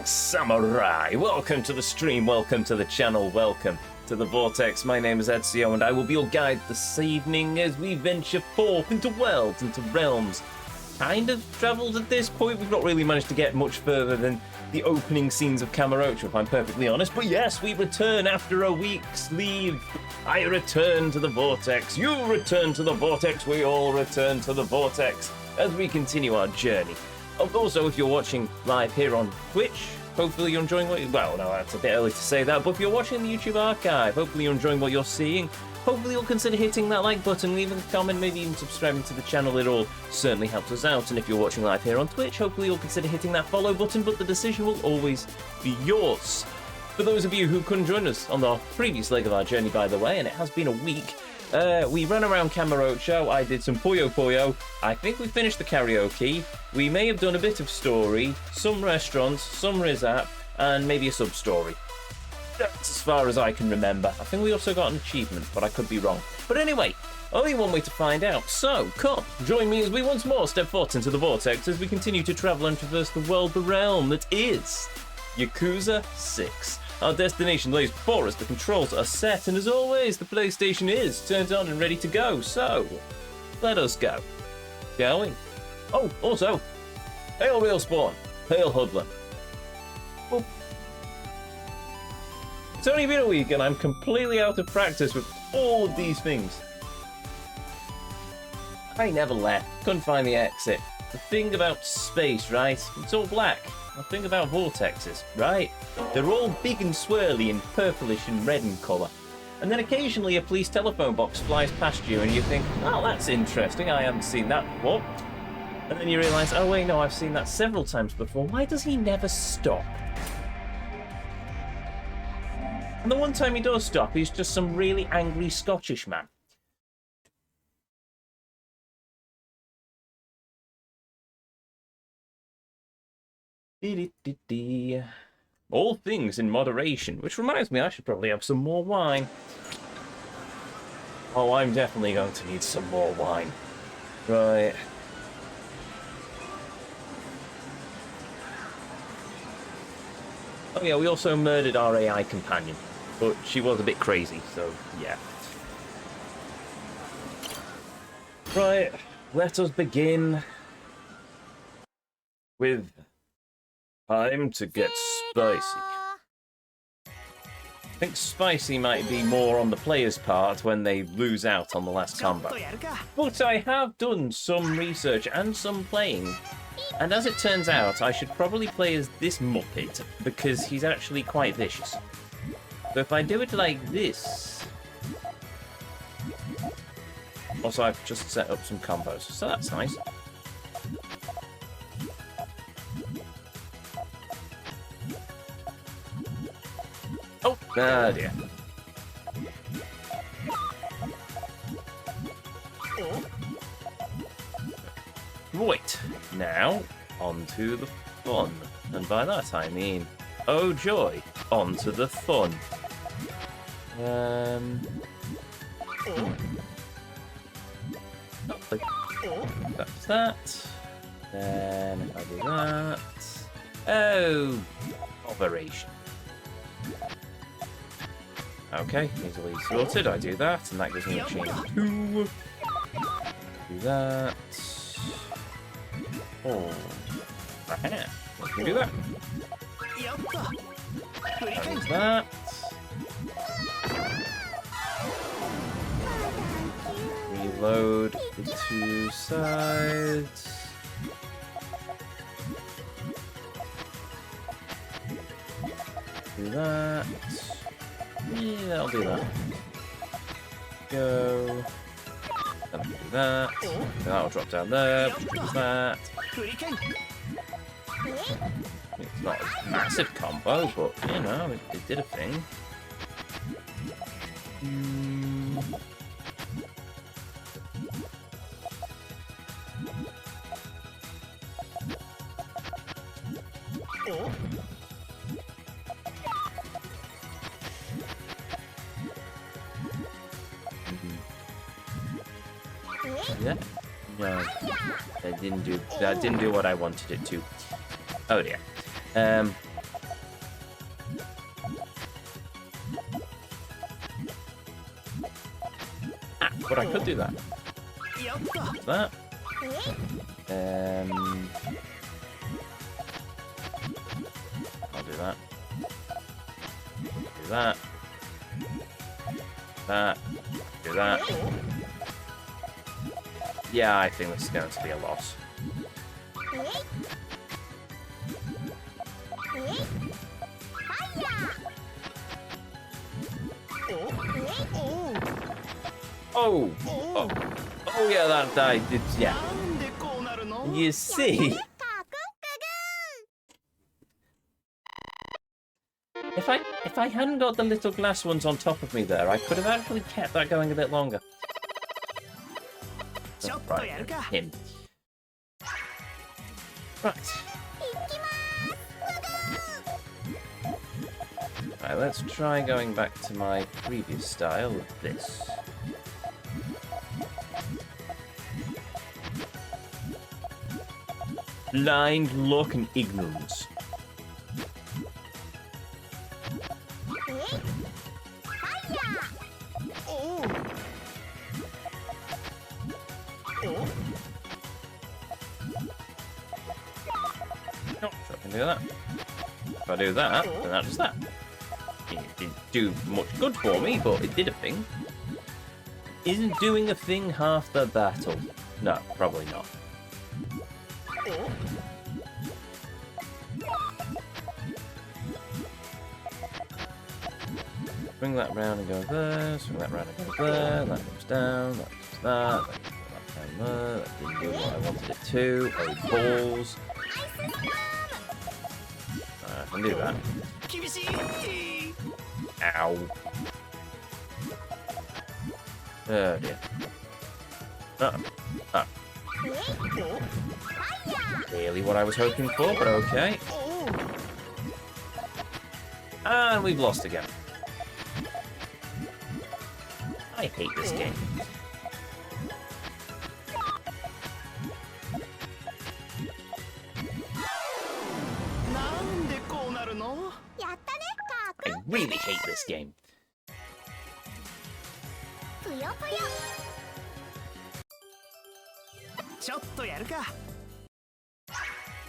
Greetings, Samurai! Welcome to the stream, welcome to the channel, welcome to the Vortex. My name is Ezio and I will be your guide this evening as we venture forth into worlds, into realms. Kind of travelled at this point, we've not really managed to get much further than the opening scenes of Kamorocho, if I'm perfectly honest. But yes, we return after a week's leave. I return to the Vortex, you return to the Vortex, we all return to the Vortex as we continue our journey. Also, if you're watching live here on Twitch, hopefully you're enjoying what well, no, that's a bit early to say that, but if you're watching the YouTube archive, hopefully you're enjoying what you're seeing. Hopefully you'll consider hitting that like button, leaving a comment, maybe even subscribing to the channel. It all certainly helps us out. And if you're watching live here on Twitch, hopefully you'll consider hitting that follow button, but the decision will always be yours. For those of you who couldn't join us on the previous leg of our journey, by the way, and it has been a week, we ran around Kamorocho, I did some Puyo Puyo, I think we finished the karaoke, we may have done a bit of story, some restaurants, some Rizap, and maybe a sub-story. That's as far as I can remember. I think we also got an achievement, but I could be wrong. But anyway, only one way to find out, so come, join me as we once more step forth into the Vortex as we continue to travel and traverse the world, the realm that is Yakuza 6. Our destination lays before us, the controls are set, and as always, the PlayStation is turned on and ready to go, so let us go. Shall we? Oh, also, hail Real Spawn, hail Hoodlum. Well, it's only been a week and I'm completely out of practice with all of these things. I never left, couldn't find the exit. The thing about space, right? It's all black. The thing about vortexes, right? They're all big and swirly and purplish and red in colour. And then occasionally a police telephone box flies past you and you think, oh, that's interesting, I haven't seen that before. And then you realise, oh wait, no, I've seen that several times before. Why does he never stop? And the one time he does stop, he's just some really angry Scottish man. All things in moderation, which reminds me I should probably have some more wine. Oh, I'm definitely going to need some more wine. Right. Oh yeah, we also murdered our AI companion, but she was a bit crazy, so yeah. Right, let us begin with time to get spicy. I think spicy might be more on the player's part when they lose out on the last combo. But I have done some research and some playing, and as it turns out, I should probably play as this Muppet because he's actually quite vicious. So if I do it like this... Also, I've just set up some combos, so that's nice. Oh, ah dear. Right, now, on to the fun. And by that I mean, oh joy, on to the fun. That's that. Then if I do that... Oh, operation. Okay, easily sorted. I do that, and that gives me a chain of 2. Do that. Oh, right. Let me do that. That is that. Reload the 2 sides. Do that. Yeah, I'll do that. Go. Then do that. That'll drop down there. Do that. It's not a massive combo, but you know, it did a thing. Yeah. No, that didn't do what I wanted it to. Oh dear. But I could do that. That. I'll do that. Do that. That. Do that. Yeah, I think this is going to be a loss. Oh! Oh, oh yeah, that died. Yeah. You see? If I hadn't got the little glass ones on top of me there, I could have actually kept that going a bit longer. Right, him. Right. Right, let's try going back to my previous style of this. Blind luck and ignorance. Oh, so I can do that. If I do that, then that does that. It didn't do much good for me, but it did a thing. Isn't doing a thing half the battle? No, probably not. Bring that round and go there, swing that round and go there, that goes down, that goes that goes down there, that didn't do what I wanted it to, oh balls. I can do that. Ow. Oh dear. Clearly what I was hoping for, but okay. And we've lost again. I hate this game. I really hate this game.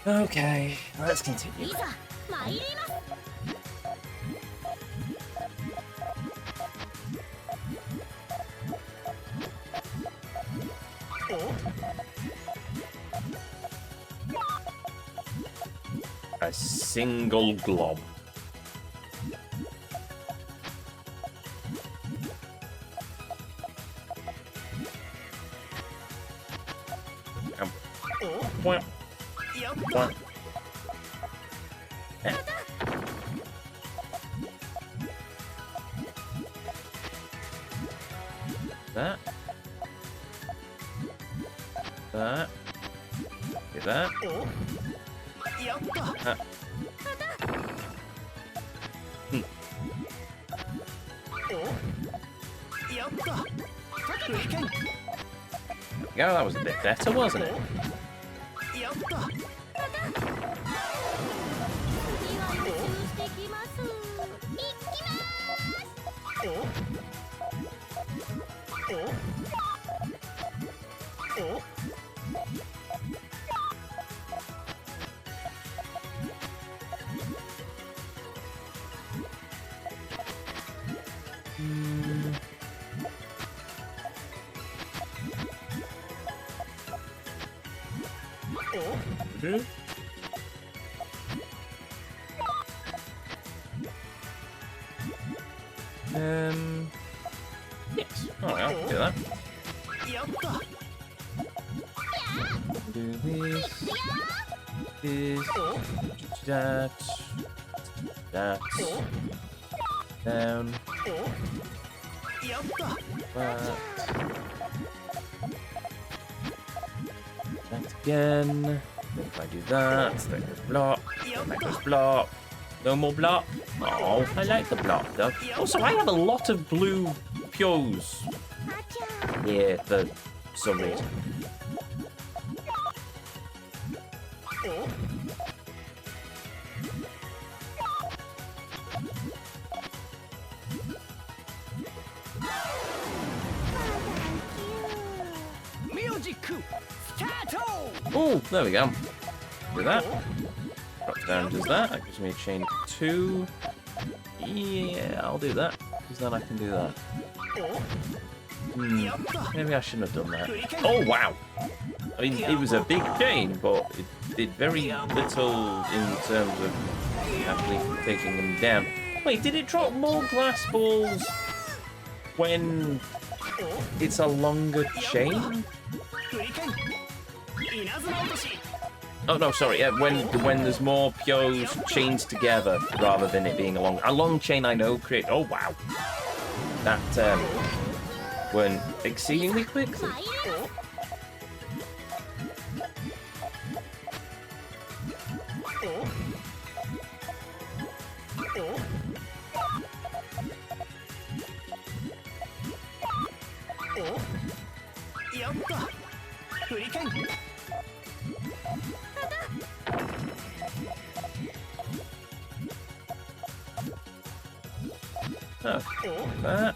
Okay, let's continue. A single glob. That. That. Do that. Yeah, that was a bit better, wasn't it? Yes. Oh, yeah, I can do that. Do this, that, down, that again. If I do that, then goes block, then that goes block. No more block. Oh, I like the block though. Also, I have a lot of blue Pyos. Yeah, for some reason. Oh, there we go. Do that. Drop down, does that. That gives me a chain of 2. Yeah, I'll do that. Because then I can do that. Maybe I shouldn't have done that. Oh, wow! I mean, it was a big chain, but it did very little in terms of actually taking them down. Wait, did it drop more glass balls when it's a longer chain? Oh no, sorry. Yeah, when there's more Pyos chained together rather than it being a long chain. I know create. Oh wow, that went exceedingly quickly. Oh, that.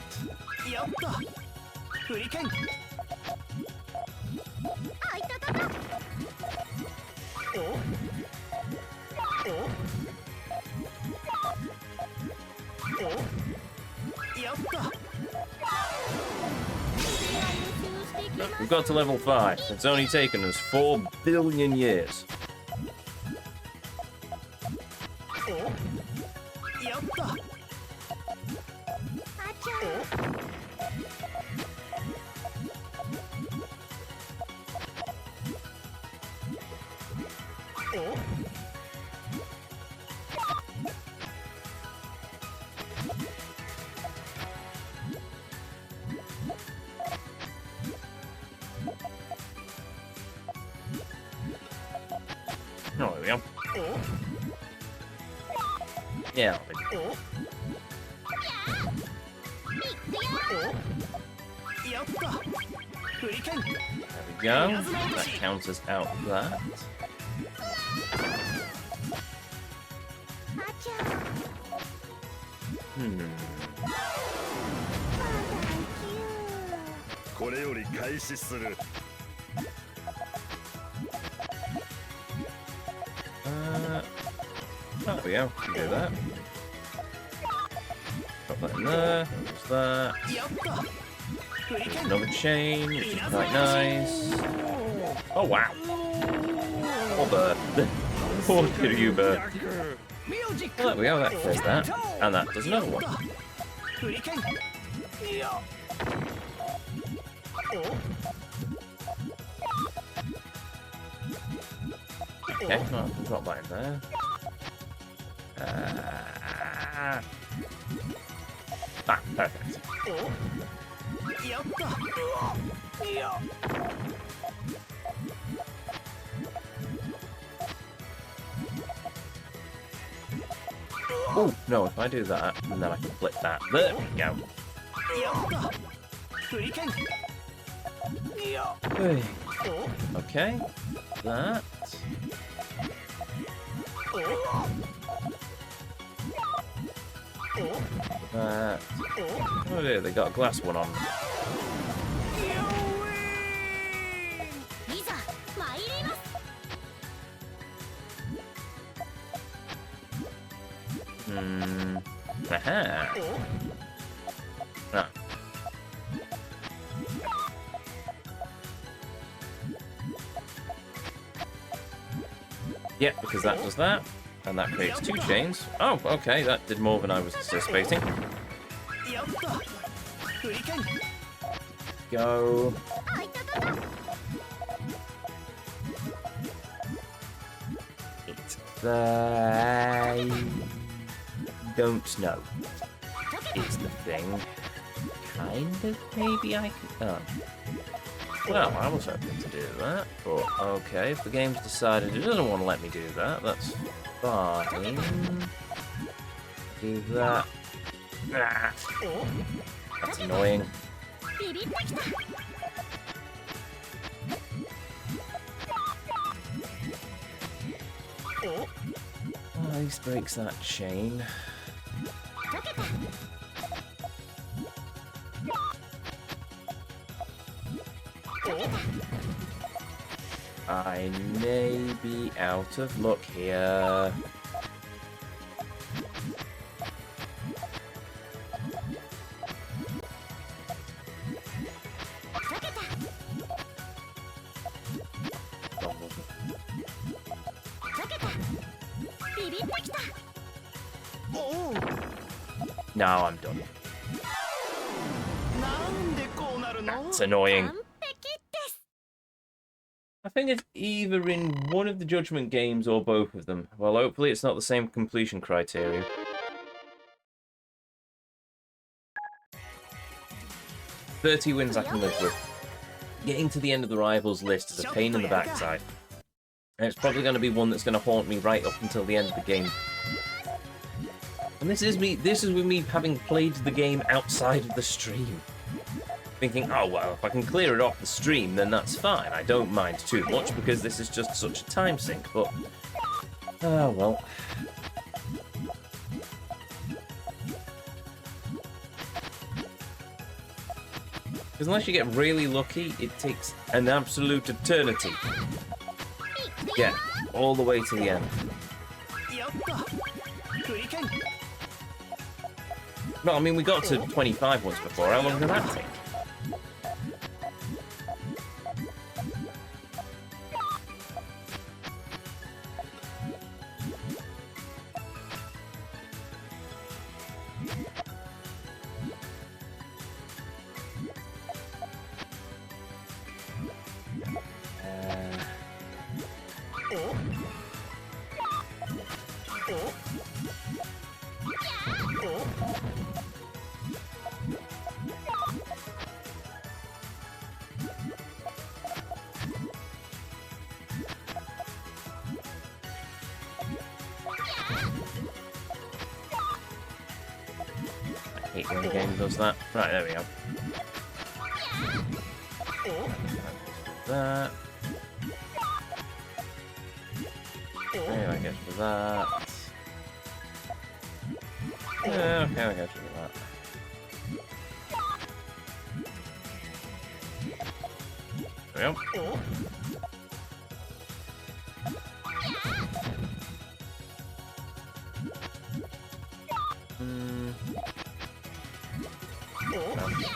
We've got to level 5. It's only taken us 4 billion years. Oh, there we go. Yeah. There we go. That counts as out that. Oh, there we go. Can do that. Put that in there. There's that. There's another chain, which is quite nice. Oh wow! Poor bird. Poor Kiryu bird. Well, there we go. That does that, and that does another one. Okay, well, I've got that in there. Perfect. Oh, no, if I do that, and then I can flip that. There we go. Okay, that. Oh dear, they got a glass one on. Aha. Ah. Yeah, because that does that. And that creates 2 chains. Oh, okay, that did more than I was anticipating. Go. I don't know. Is the thing. Kind of, maybe I could. Oh. Well, I was hoping to do that, but okay, if the game's decided it doesn't want to let me do that, that's fine. Do that. Ah. That's annoying. Oh, at least breaks that chain. I may be out of luck here. Now I'm done. That's annoying. I think it's either in one of the Judgment games or both of them. Well, hopefully it's not the same completion criteria. "30 wins I can live with. Getting to the end of the rivals list is a pain in the backside. And it's probably going to be one that's going to haunt me right up until the end of the game. And this is with me having played the game outside of the stream. Thinking, oh well, if I can clear it off the stream, then that's fine. I don't mind too much because this is just such a time sink, but... oh well. Because unless you get really lucky, it takes an absolute eternity. Yeah, all the way to the end. No, I mean, we got to 25 once before. How long did that take? I hate when the game does that. Right, there we go. That. There, I guess for that. Yeah, okay, I guess for that. There we go.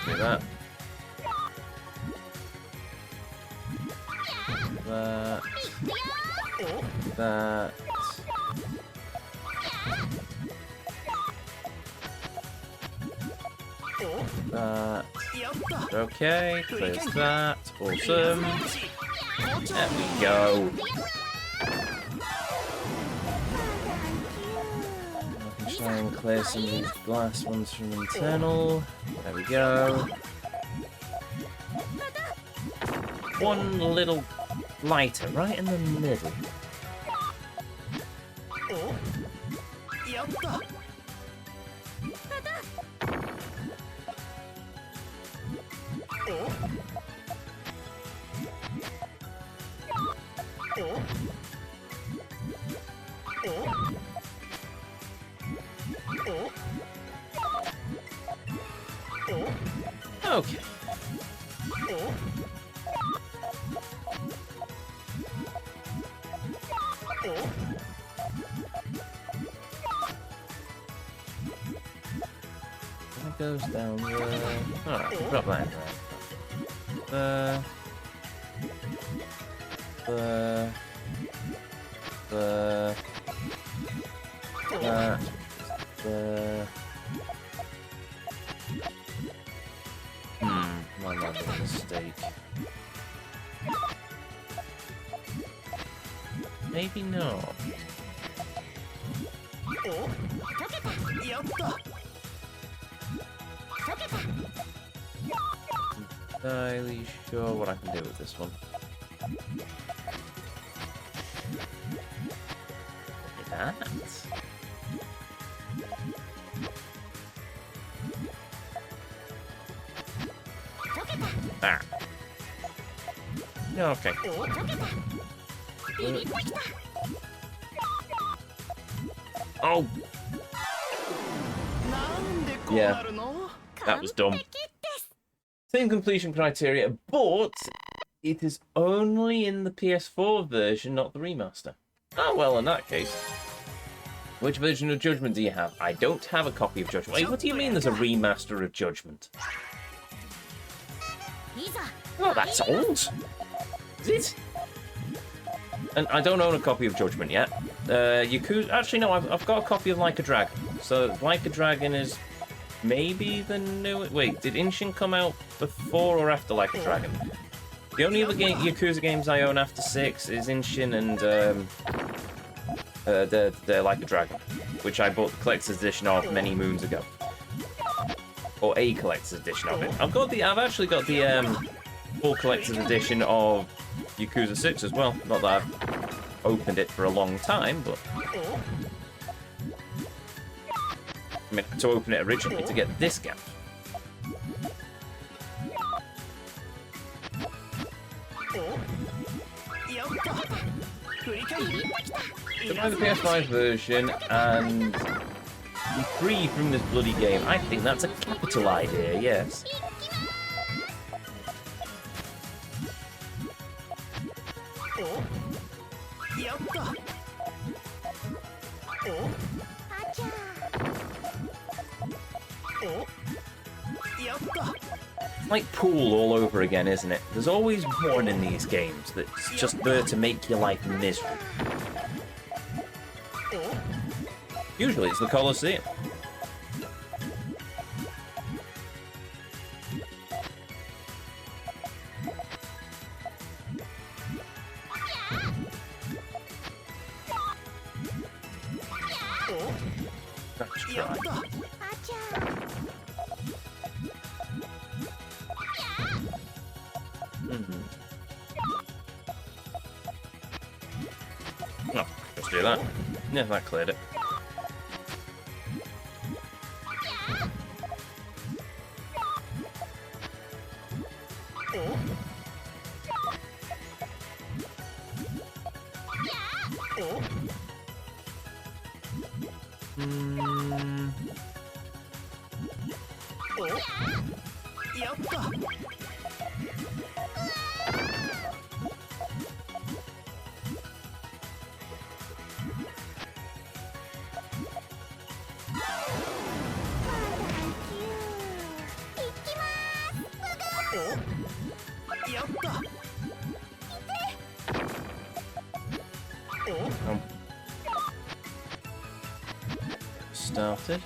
Do that. That. That. That. Okay, clears that. Awesome. There we go. I can try and clear some of these glass ones from internal. There we go. One little lighter right in the middle. Okay. That goes down there. Alright, we'll drop that in there. Might not be a mistake. Maybe not. Entirely sure what I can do with this one. Look at that. Ah. Okay. Oh! Yeah. That was dumb. Same completion criteria, but It is only in the PS4 version, not the remaster. Oh, well, in that case. Which version of Judgment do you have? I don't have a copy of Judgment. Wait, what do you mean there's a remaster of Judgment? Oh, that's old. Is it? And I don't own a copy of Judgment yet. Yakuza... Actually, no, I've got a copy of Like a Dragon. So, Like a Dragon is maybe the new... Wait, did Inshin come out before or after Like a Dragon? The only other Yakuza games I own after 6 is Inshin and the Like a Dragon, which I bought the collector's edition of many moons ago, or a collector's edition of it. I've actually got the full collector's edition of Yakuza 6 as well. Not that I've opened it for a long time, but I mean to open it originally to get the discount. So buy the PS5 version and be free from this bloody game. I think that's a capital idea, yes. Like pool all over again, isn't it? There's always one in these games that's just there to make your life miserable. Usually it's the Colosseum. Let's try. Oh, let's do that. Yeah, that cleared it. Started.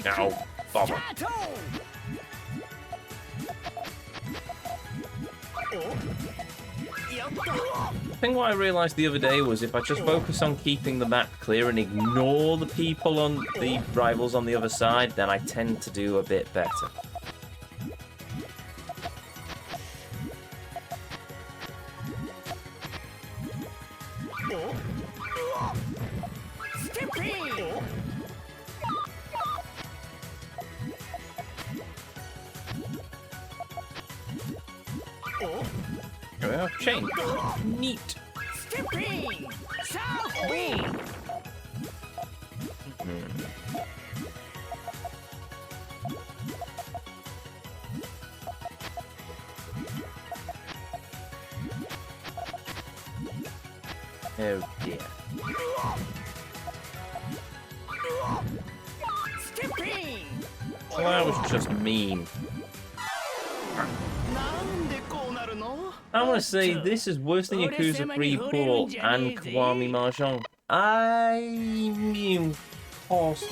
Ow, bummer. I think what I realised the other day was if I just focus on keeping the map clear and ignore the people on the rivals on the other side, then I tend to do a bit better. Chain. Neat. Oh dear. Well, that was just mean. I want to say this is worse than Yakuza 3 Pool and Kiwami Mahjong. I mean,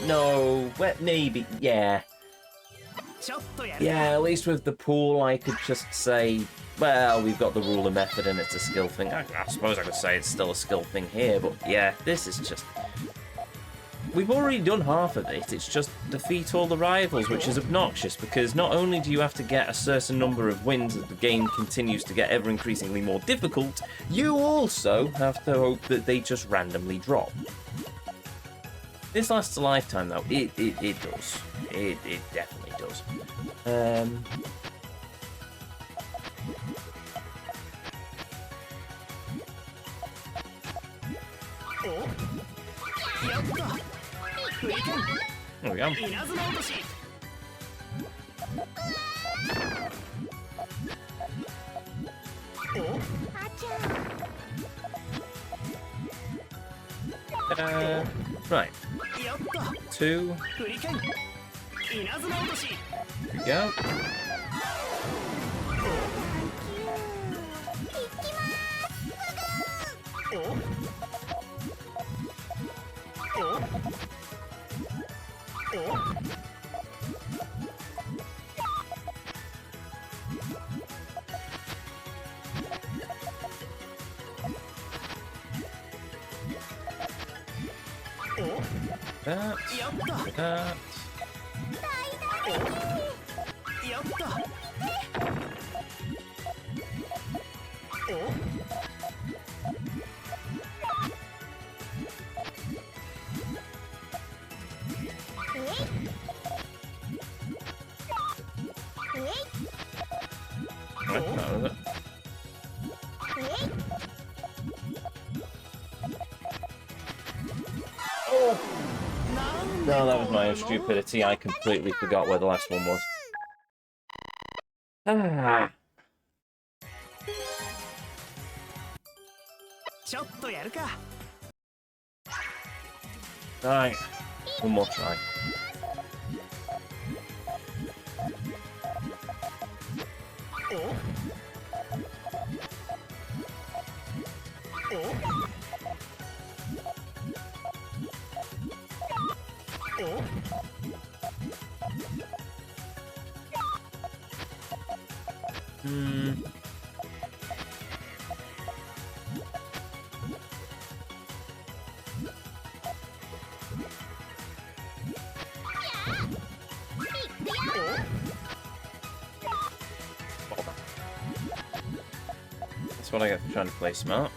no, well, maybe, yeah. Yeah, at least with the pool I could just say, well, we've got the ruler method and it's a skill thing. I suppose I could say it's still a skill thing here, but yeah, this is just... We've already done half of it. It's just defeat all the rivals, which is obnoxious, because not only do you have to get a certain number of wins as the game continues to get ever increasingly more difficult, you also have to hope that they just randomly drop. This lasts a lifetime, though. It does. It definitely does. There we go. Right. 2. There we go. That. No, that was my own stupidity. I completely forgot where the last one was. Ah. Right. One more try. That's what I get for trying to play smart.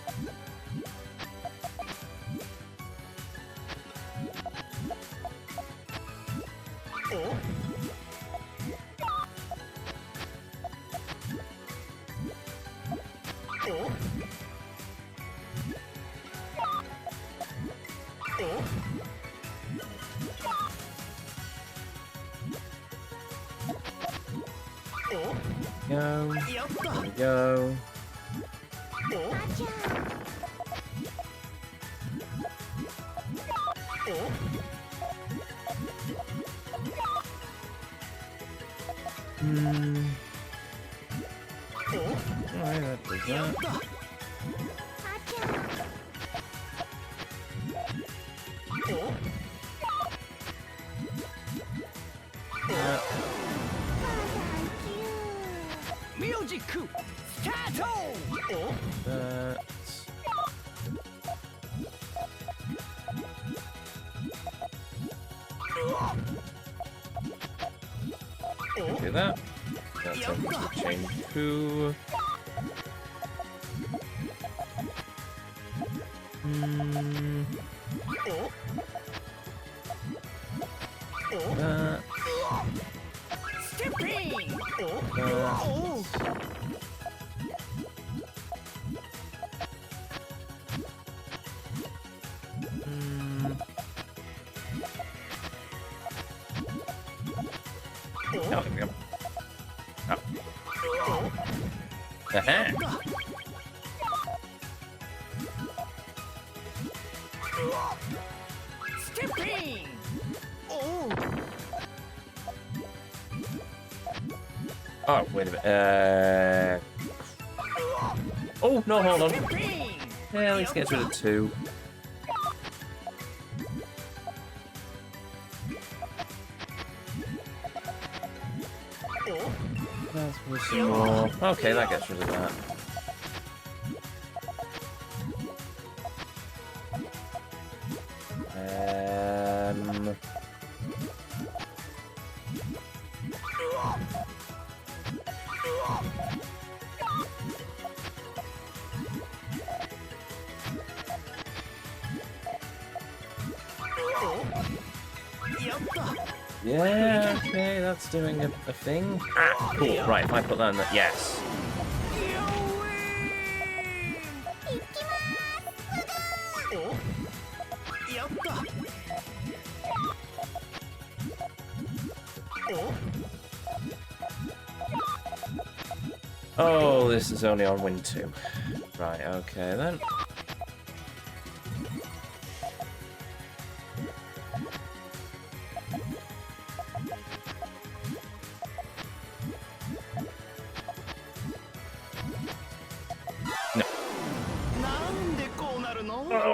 Go. There we go. Alright, that does that. Do that. That's a chain 2. That. Oh, there we go. Oh. Aha! Oh, wait a minute. Oh, no, hold on. Yeah, at least gets rid of 2. That's for some more. Okay, that gets rid of that. Yeah, okay, that's doing a thing. Ah, cool. Right, if I put that in there. Yes. Oh, this is only on win 2. Right, okay then.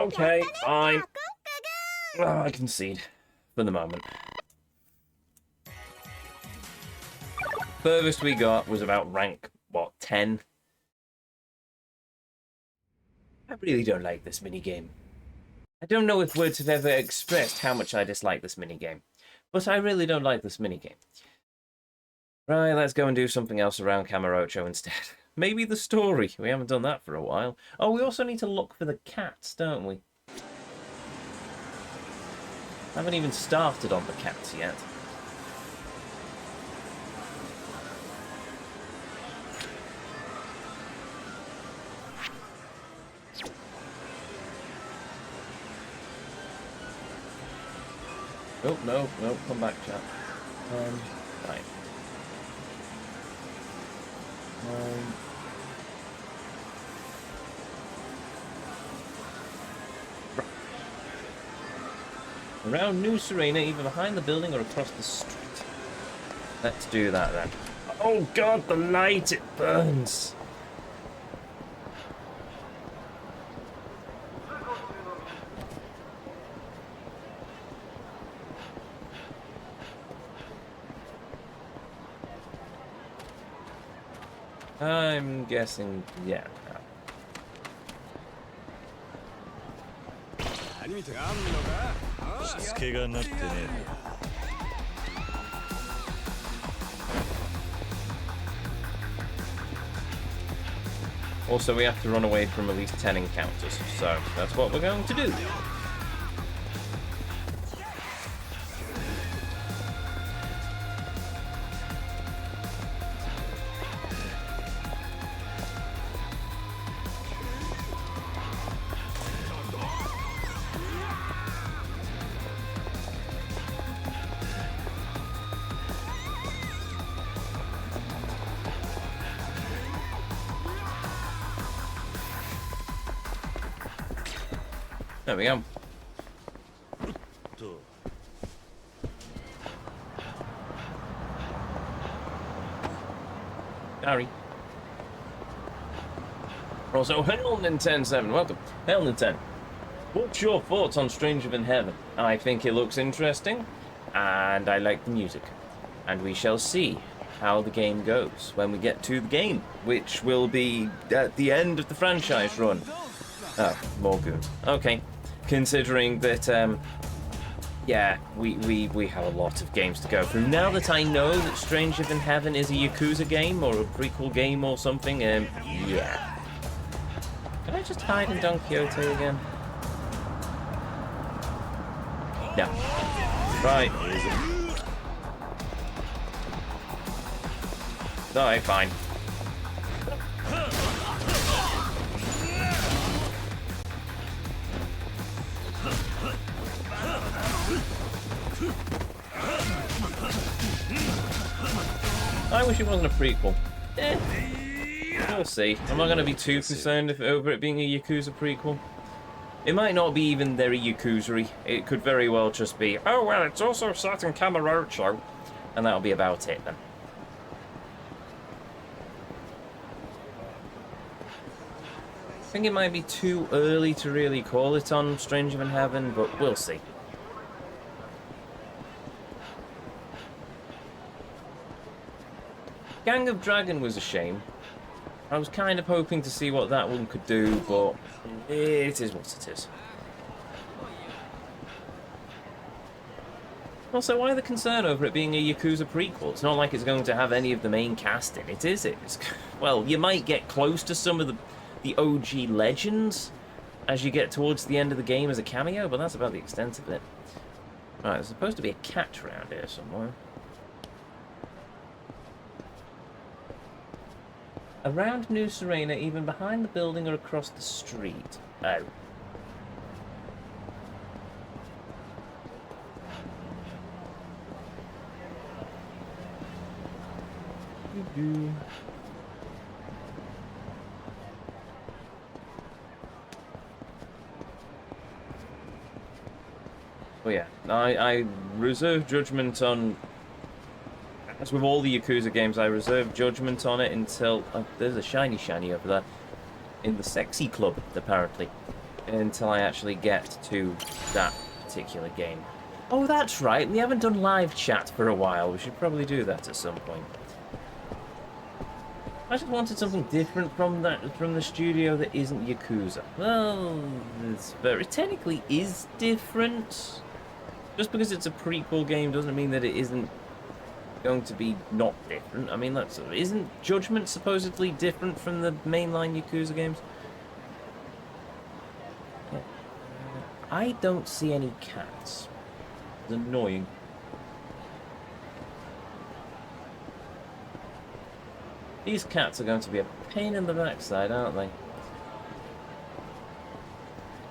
Okay, fine. Oh, I concede. For the moment. Furthest we got was about rank, what, 10? I really don't like this minigame. I don't know if words have ever expressed how much I dislike this minigame. But I really don't like this minigame. Right, let's go and do something else around Kamorocho instead. Maybe the story. We haven't done that for a while. Oh, we also need to look for the cats, don't we? Haven't even started on the cats yet. Oh, no, come back, chat. Right. Around New Serena, either behind the building or across the street. Let's do that then. Oh god, the light, it burns! I'm guessing, yeah. Also, we have to run away from at least 10 encounters, so that's what we're going to do. There we go. Sorry. Also, Hail Nintendo7, welcome. Hail Nintendo. What's your thoughts on Stranger Than Heaven? I think it looks interesting, and I like the music. And we shall see how the game goes when we get to the game, which will be at the end of the franchise run. Oh, more goons. Okay. Considering that, yeah, we have a lot of games to go through. Now that I know that Stranger Than Heaven is a Yakuza game or a prequel game or something, yeah. Can I just hide in Don Quixote again? No. Right. Alright, fine. I wish it wasn't a prequel. We'll see. I'm not going to be too concerned over it being a Yakuza prequel. It might not be even very Yakuza-y. It could very well just be, oh well, it's also set in Kamorocho. And that'll be about it then. I think it might be too early to really call it on Stranger Than Heaven, but we'll see. Gang of Dragon was a shame. I was kind of hoping to see what that one could do, but it is what it is. Also, why the concern over it being a Yakuza prequel? It's not like it's going to have any of the main cast in it, is it? Well, you might get close to some of the OG legends as you get towards the end of the game as a cameo, but that's about the extent of it. Right, there's supposed to be a cat around here somewhere. Around New Serena, even behind the building or across the street. Oh. Oh yeah, I reserve judgment on, as with all the Yakuza games, I reserve judgment on it until, there's a shiny over there, in the sexy club, apparently, until I actually get to that particular game. Oh, that's right, we haven't done live chat for a while, we should probably do that at some point. I just wanted something different from the studio that isn't Yakuza. Well, it technically is different. Just because it's a prequel game doesn't mean that it isn't going to be not different. I mean, isn't Judgment supposedly different from the mainline Yakuza games? I don't see any cats. It's annoying. These cats are going to be a pain in the backside, aren't they?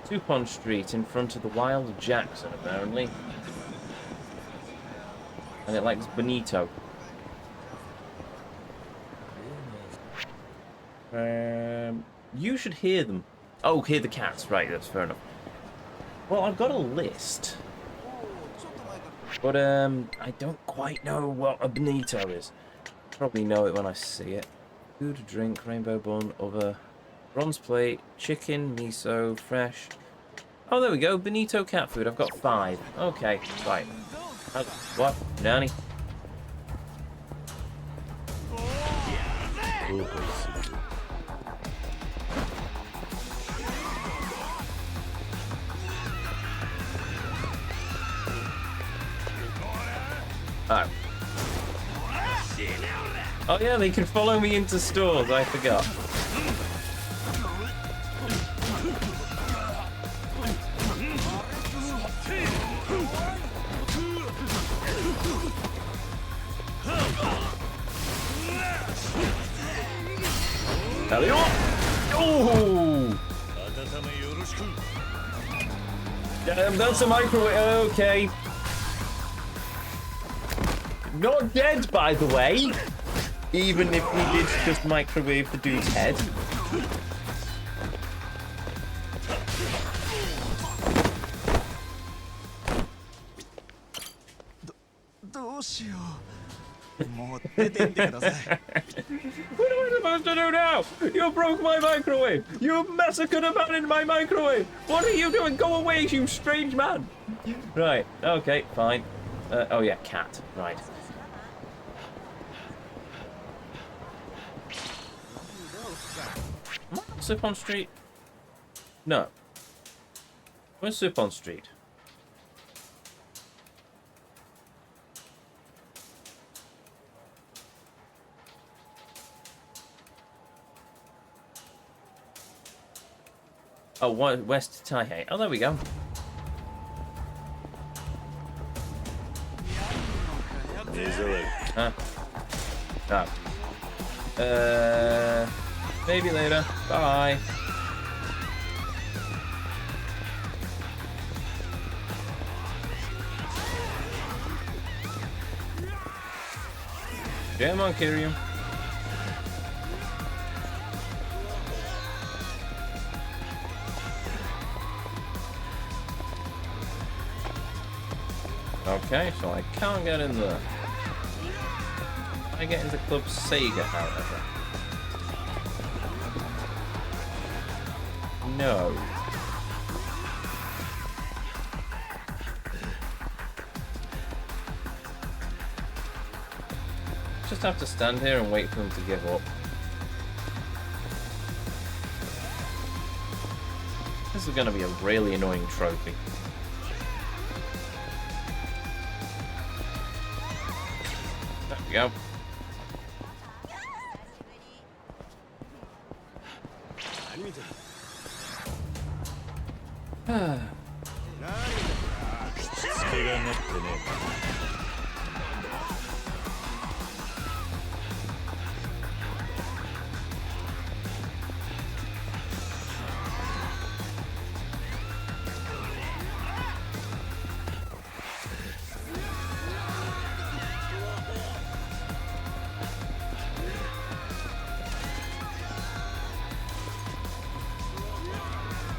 Tupon Street in front of the Wild Jackson, apparently. And it likes Benito. You should hear them. Oh, hear the cats. Right, that's fair enough. Well, I've got a list. But, I don't quite know what a Benito is. Probably know it when I see it. Food, drink, rainbow bun, other, bronze plate, chicken, miso, fresh. Oh, there we go. Benito cat food. I've got 5. Okay, right. What? Nani? Oh. Oh yeah, they can follow me into stores, I forgot. Oh! That's a microwave. Okay. Not dead, by the way. Even if we did just microwave the dude's head. What am I supposed to do now? You broke my microwave! You massacred a man in my microwave! What are you doing? Go away, you strange man! Right, okay, fine. Oh yeah, cat. Right. Sipon Street? No. Where's Sipon Street? Oh, West Taihei. Oh, there we go. Huh? Oh. Maybe later. Bye. Come on, Kiryu. Okay, so I can't get in there. I get into Club Sega, however. No. just have to stand here and wait for them to give up? This is going to be a really annoying trophy. There we go.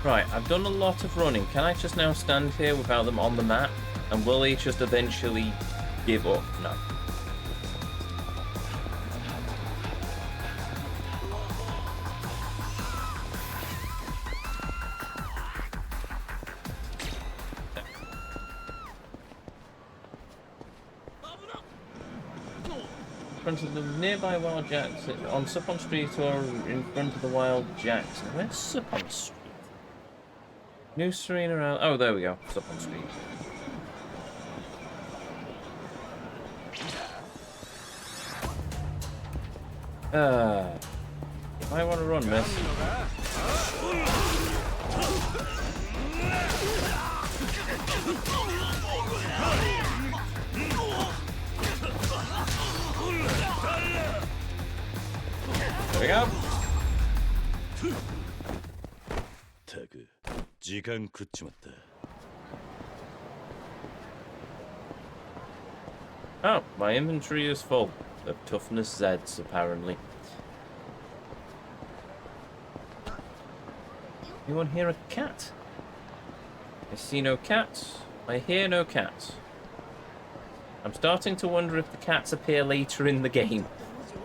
Right, I've done a lot of running. Can I just now stand here without them on the map? And will they just eventually give up? No. In front of the nearby Wild Jacks, on Suppon Street or in front of the Wild Jacks. Where's Suppon Street? New Serena around. Oh, there we go. Suppon Street. You might want to run, miss. There we go. Oh, my inventory is full of toughness Zs, apparently. Anyone hear a cat? I see no cats. I hear no cats. I'm starting to wonder if the cats appear later in the game.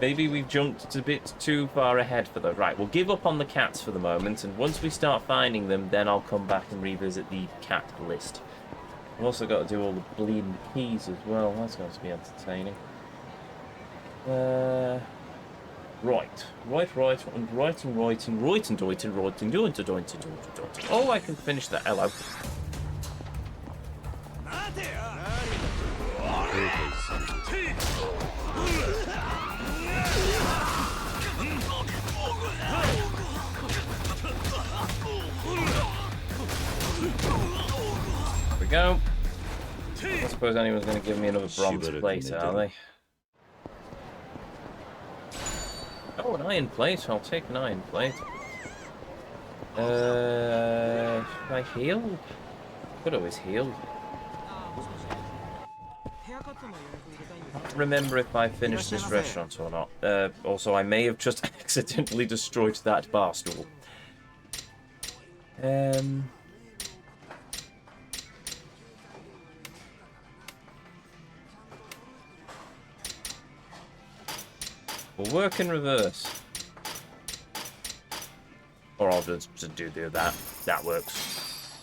Maybe we've jumped a bit too far ahead for them. Right, we'll give up on the cats for the moment, and once we start finding them, then I'll come back and revisit the cat list. I've also got to do all the bleeding keys as well. That's going to be entertaining. Right, and dointing. Oh, I can finish that. Hello. There we go. I suppose anyone's going to give me another bronze plate, are they? Oh, an iron plate. I'll take an iron plate. Should I heal? Could always heal. I can't remember if I finished this restaurant or not. Also, I may have just accidentally destroyed that bar stool. We'll work in reverse. Or I'll just do that. That works.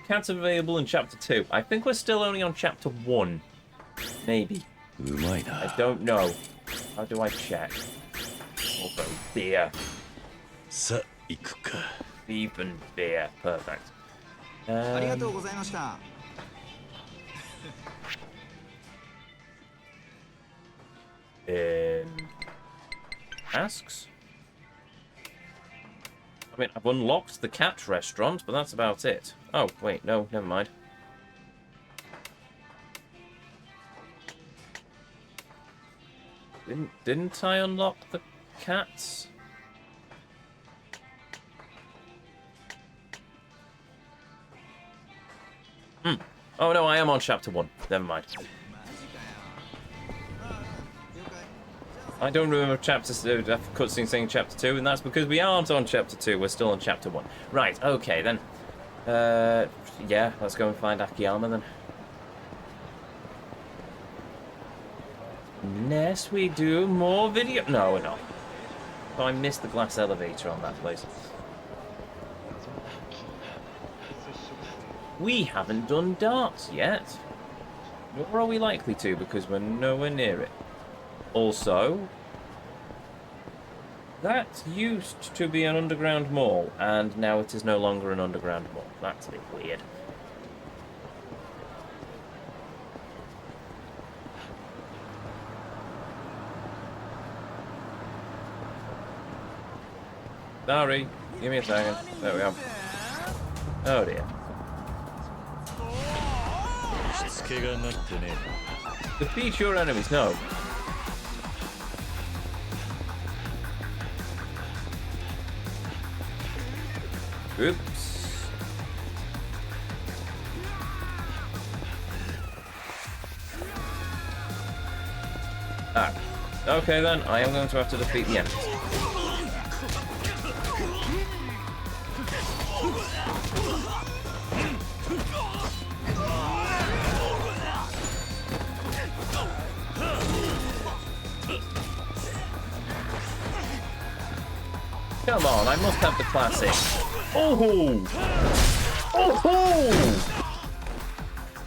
Cats available in Chapter 2. I think we're still only on Chapter 1. Maybe. I don't know. How do I check? Also, beer. Beef and beer. Perfect. Asks? I mean, I've unlocked the cat restaurant, but that's about it. Oh, wait, no, never mind. Didn't I unlock the cats? Oh no, I am on Chapter 1. Never mind. I don't remember cutscene saying Chapter 2, and that's because we aren't on Chapter 2. We're still on Chapter 1. Right, okay, then. Yeah, let's go and find Akiyama, then. Yes, we do more video. No, we're not. Oh, I missed the glass elevator on that place. We haven't done darts yet. Nor are we likely to, because we're nowhere near it. Also, that used to be an underground mall, and now it is no longer an underground mall. That's a bit weird. Sorry, give me a second. There we go. Oh dear. Defeat your enemies, no. Oops. Ah. Okay then, I am going to have to defeat the enemies. Come on, I must have the classic. Oh! Oh!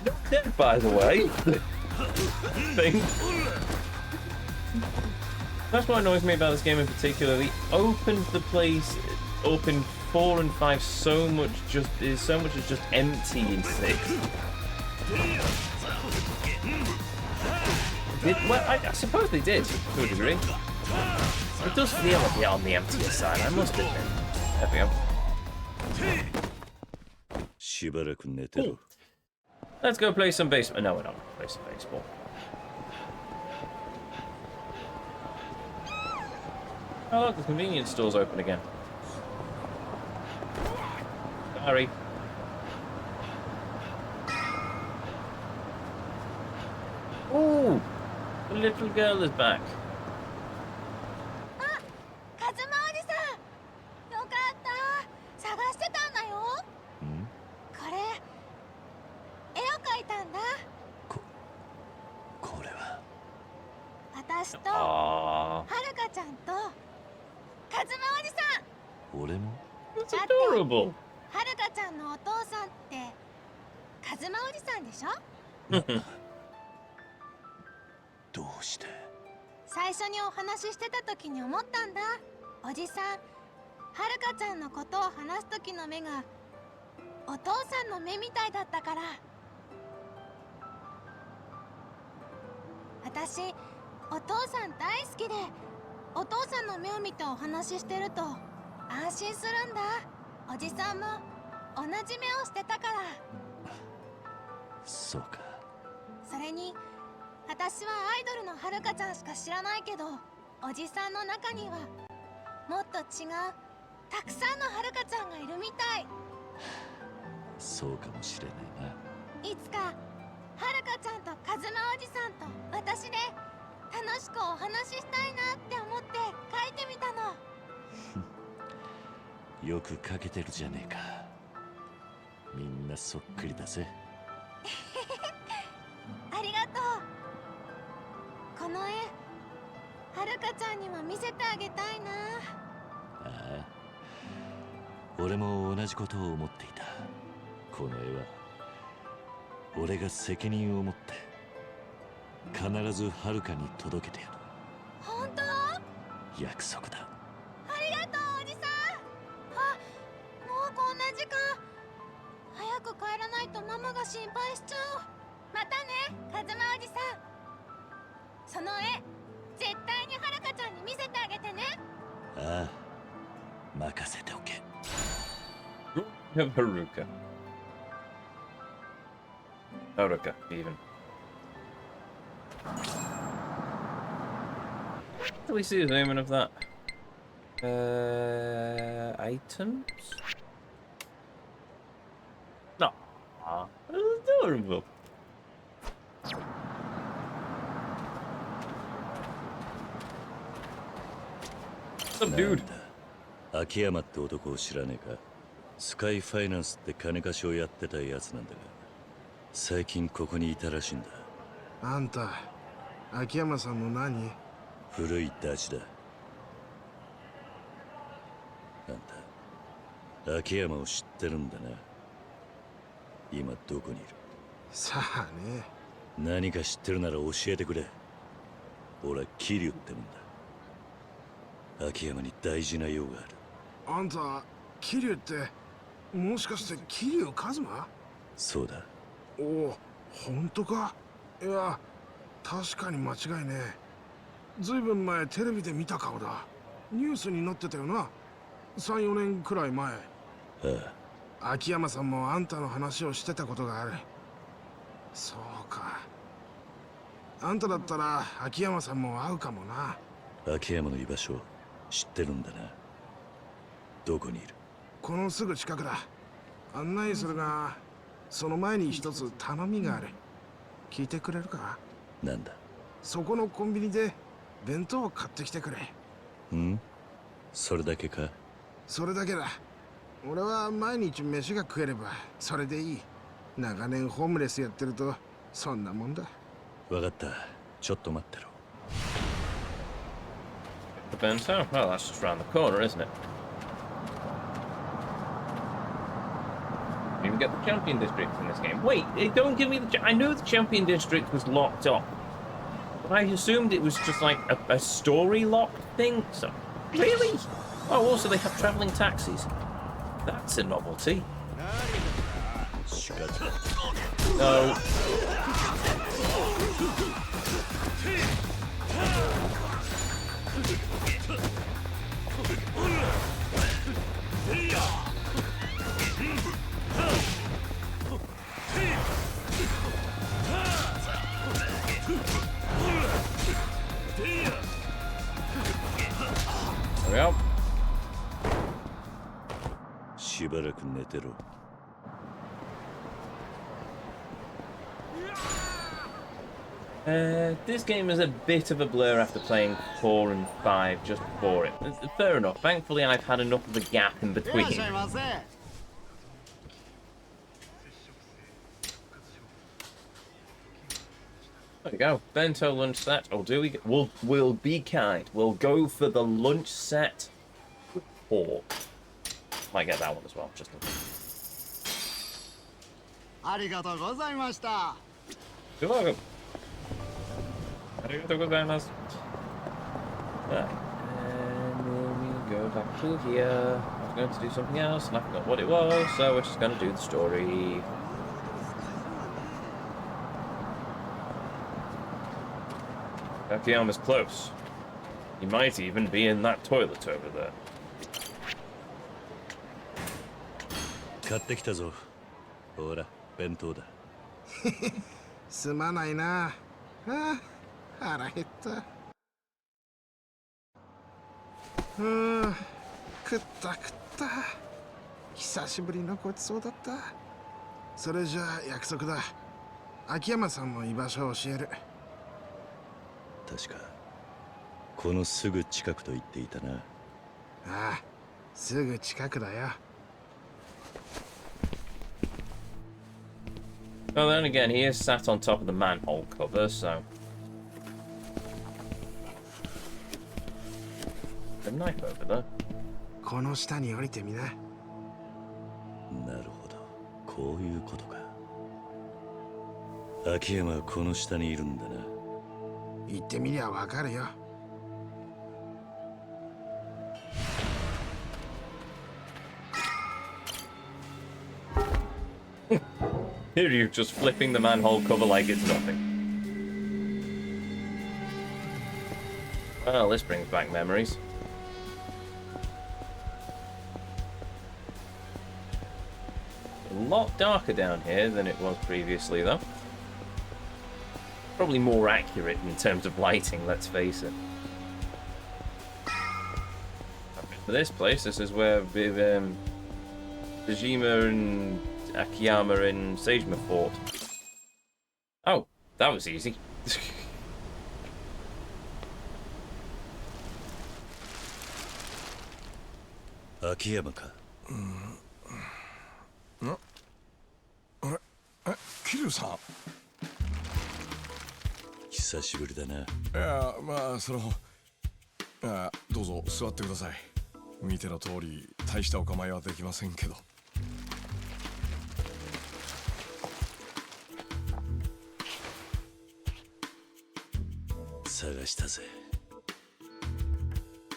Not dead, by the way. Thing. That's what annoys me about this game in particular. They opened the place, opened 4 and 5 so much is just empty in 6. Well, I suppose they did to a degree. It does feel a bit on the emptier side, I must admit. There we go. Cool. Let's go play some baseball. No, we're not going to play some baseball. Oh look, the convenience store's open again. Sorry. Ooh! The little girl is back. That's adorable. はるかちゃんのお父さんってカズマおじさんでしょ？どうして？最初にお話ししてた時に思ったんだ。おじさん、はるかちゃんのことを話す時の目がお父さんの目みたいだったから。私、お父さん大好きで、お父さんの目を見てお話ししてると安心するんだ。おじさんも同じ目をしてたから。そうか。それに私はアイドルのはるかちゃんしか知らないけど、おじさんの中にはもっと違うたくさんのはるかちゃんがいるみたい。そうかもしれないな。いつかはるかちゃんとカズマおじさんと私で楽しくお話ししたいなって思って書いてみたの。よく描けてるじゃねえか。みんなそっくりだぜ。ありがとう。この絵、はるかちゃんにも見せてあげたいな。ああ、俺も同じことを思っていた。この絵は俺が責任を持って必ずはるかに届けてやる。本当？約束だ。ありがとう、おじさん。あ、もうこんな時間。早く帰らないとママが心配しちゃう。またね、カズマおじさん。その絵、絶対にはるかちゃんに見せてあげてね。ああ、任せておけ。Haruka. Haruka, even. Do we see the name of that? Items? No. That's adorable. What's up, dude? 秋山って男を知らねえか。スカイファイナンスって金貸しをやってたやつなんだが、最近ここにいたらしいんだ。あんた、秋山さんの何？古いダチだ。あんた、秋山を知ってるんだな。今どこにいる？さあね。何か知ってるなら教えてくれ。俺は桐生ってもんだ。秋山に大事な用がある。あんた桐生ってもしかして桐生一馬？そうだ。おお、本当か？いや確かに間違いねえ。ずいぶん前テレビで見た顔だ。ニュースに載ってたよな。3、4年くらい前。ああ、秋山さんもあんたの話をしてたことがある。そうか。あんただったら秋山さんも会うかもな。秋山の居場所知ってるんだな。どこにいる？このすぐ近くだ。案内するが、その前に一つ頼みがある。聞いてくれるか？なんだ？そこのコンビニで弁当を買ってきてくれ。ん？それだけか？それだけだ。俺は毎日飯が食えればそれでいい。長年ホームレスやってるとそんなもんだ。わかった。ちょっと待ってろ。 The bento? Well, that's just round the corner, isn't it? Didn't even get the champion district in this game. Wait, don't give me the... I knew the champion district was locked off. But I assumed it was just like a story locked thing. So, really? Oh, also they have travelling taxis. That's a novelty. No. There we go. しばらく寝てろ。This game is a bit of a blur after playing 4 and 5 just before it. Fair enough. Thankfully, I've had enough of a gap in between. There we go. Bento lunch set. Or do we? We'll be kind. We'll go for the lunch set with pork. Might get that one as well. Just in case. You're welcome. Arigatou gozaimasu. Right. And then we go back to here. I was going to do something else and I forgot what it was, so we're just going to do the story. Akiyama's close. He might even be in that toilet over there. 買ってきたぞ。ほら、弁当だ。すまないな。ああ、腹減った。食った食った。久しぶりのごちそうだった。それじゃあ約束だ。秋山さんの居場所を教える。確かこのすぐ近くと言っていたな。ああ、すぐ近くだよ。Well, then again, he is sat on top of the manhole cover, so... A knife over there. この下に降りてみな。なるほど、こういうことか。秋山はこの下にいるんだな。行ってみりゃわかるよ。Kiryu just flipping the manhole cover like it's nothing. Well, this brings back memories. A lot darker down here than it was previously, though. Probably more accurate in terms of lighting, let's face it. For this place, this is where Dejima and Akiyama and Seijima fought. Oh, that was easy. Akiyamaか。Kiryuさん。久しぶりだな。いや、まあどうぞ座ってください。見ての通り大したお構いはできませんけど。探したぜ。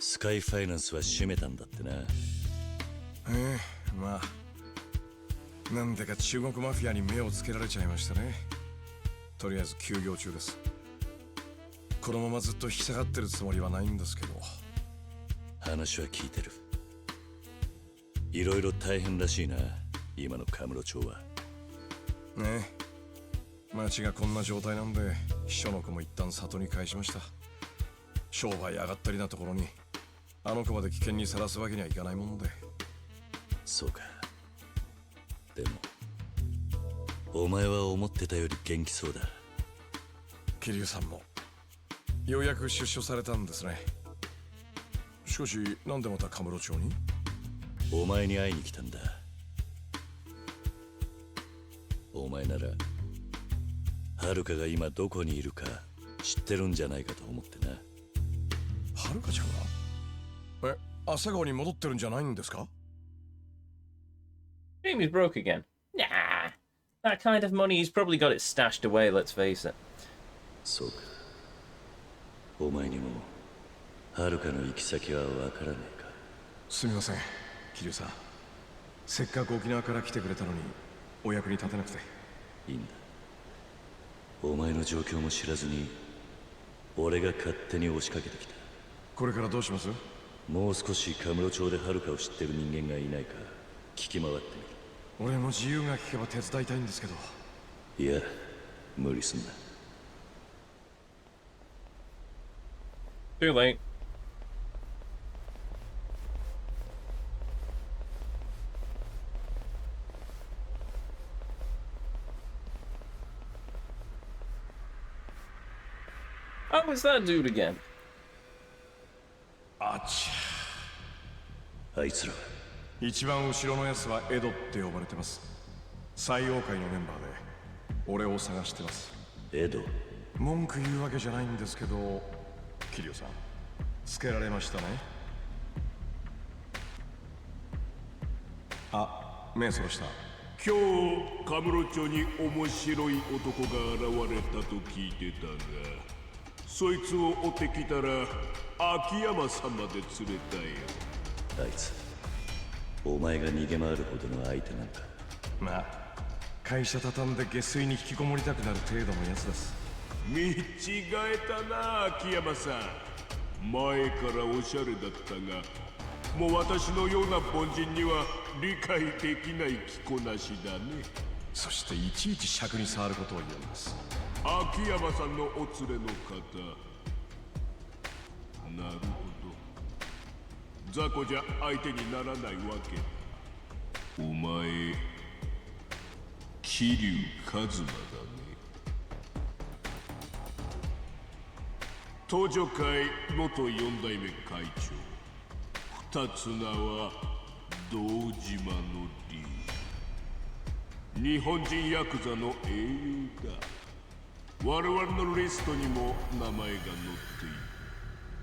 スカイファイナンスは閉めたんだってな。まあなんでか中国マフィアに目をつけられちゃいましたね。とりあえず休業中です。このままずっと引き下がってるつもりはないんですけど。話は聞いてる。いろいろ大変らしいな、今のカムロ町は。ねえ、町がこんな状態なんで秘書の子も一旦里に返しました。商売上がったりなところにあの子まで危険にさらすわけにはいかないもので。そうか。でもお前は思ってたより元気そうだ。桐生さんもようやく出所されたんですね。しかしなんでまたカムロ町に？お前に会いに来たんだ。お前ならはるかが今どこにいるか知ってるんじゃないかと思ってな。はるかちゃんが？朝顔に戻ってるんじゃないんですか？ Jamie's broke again. Nah. That kind of money, he's probably got it stashed away, let's face it. そうか。お前にもはるかの行き先はわからねえか。すみません、桐生さん。せっかく沖縄から来てくれたのにお役に立てなくて。いいんだ。お前の状況も知らずに俺が勝手に押しかけてきた。これからどうします？もう少しカムロ町ではるかを知ってる人間がいないか聞き回ってみる。俺も自由が利けば手伝いたいんですけど。いや、無理すんな。Too late. Oh, it's that dude again. あちゃ。あいつらは一番後ろのやつはエドって呼ばれてます。採用会のメンバーで俺を探してます。エド？文句言うわけじゃないんですけど、桐生さんつけられましたね。あ、目そらした。今日カムロ町に面白い男が現れたと聞いてたが、そいつを追ってきたら秋山さんまで連れたよ。あいつお前が逃げ回るほどの相手なんか？まあ会社畳んで下水に引きこもりたくなる程度のやつです。見違えたな秋山さん。前からおしゃれだったが、もう私のような凡人には理解できない着こなしだね。そしていちいち尺に触ることを言うんです。秋山さんのお連れの方。なるほど、雑魚じゃ相手にならないわけだ。お前桐生一馬だね。東女会元四代目会長、二つ名は堂島の竜。日本人ヤクザの英雄だ。我々のリストにも名前が載っている。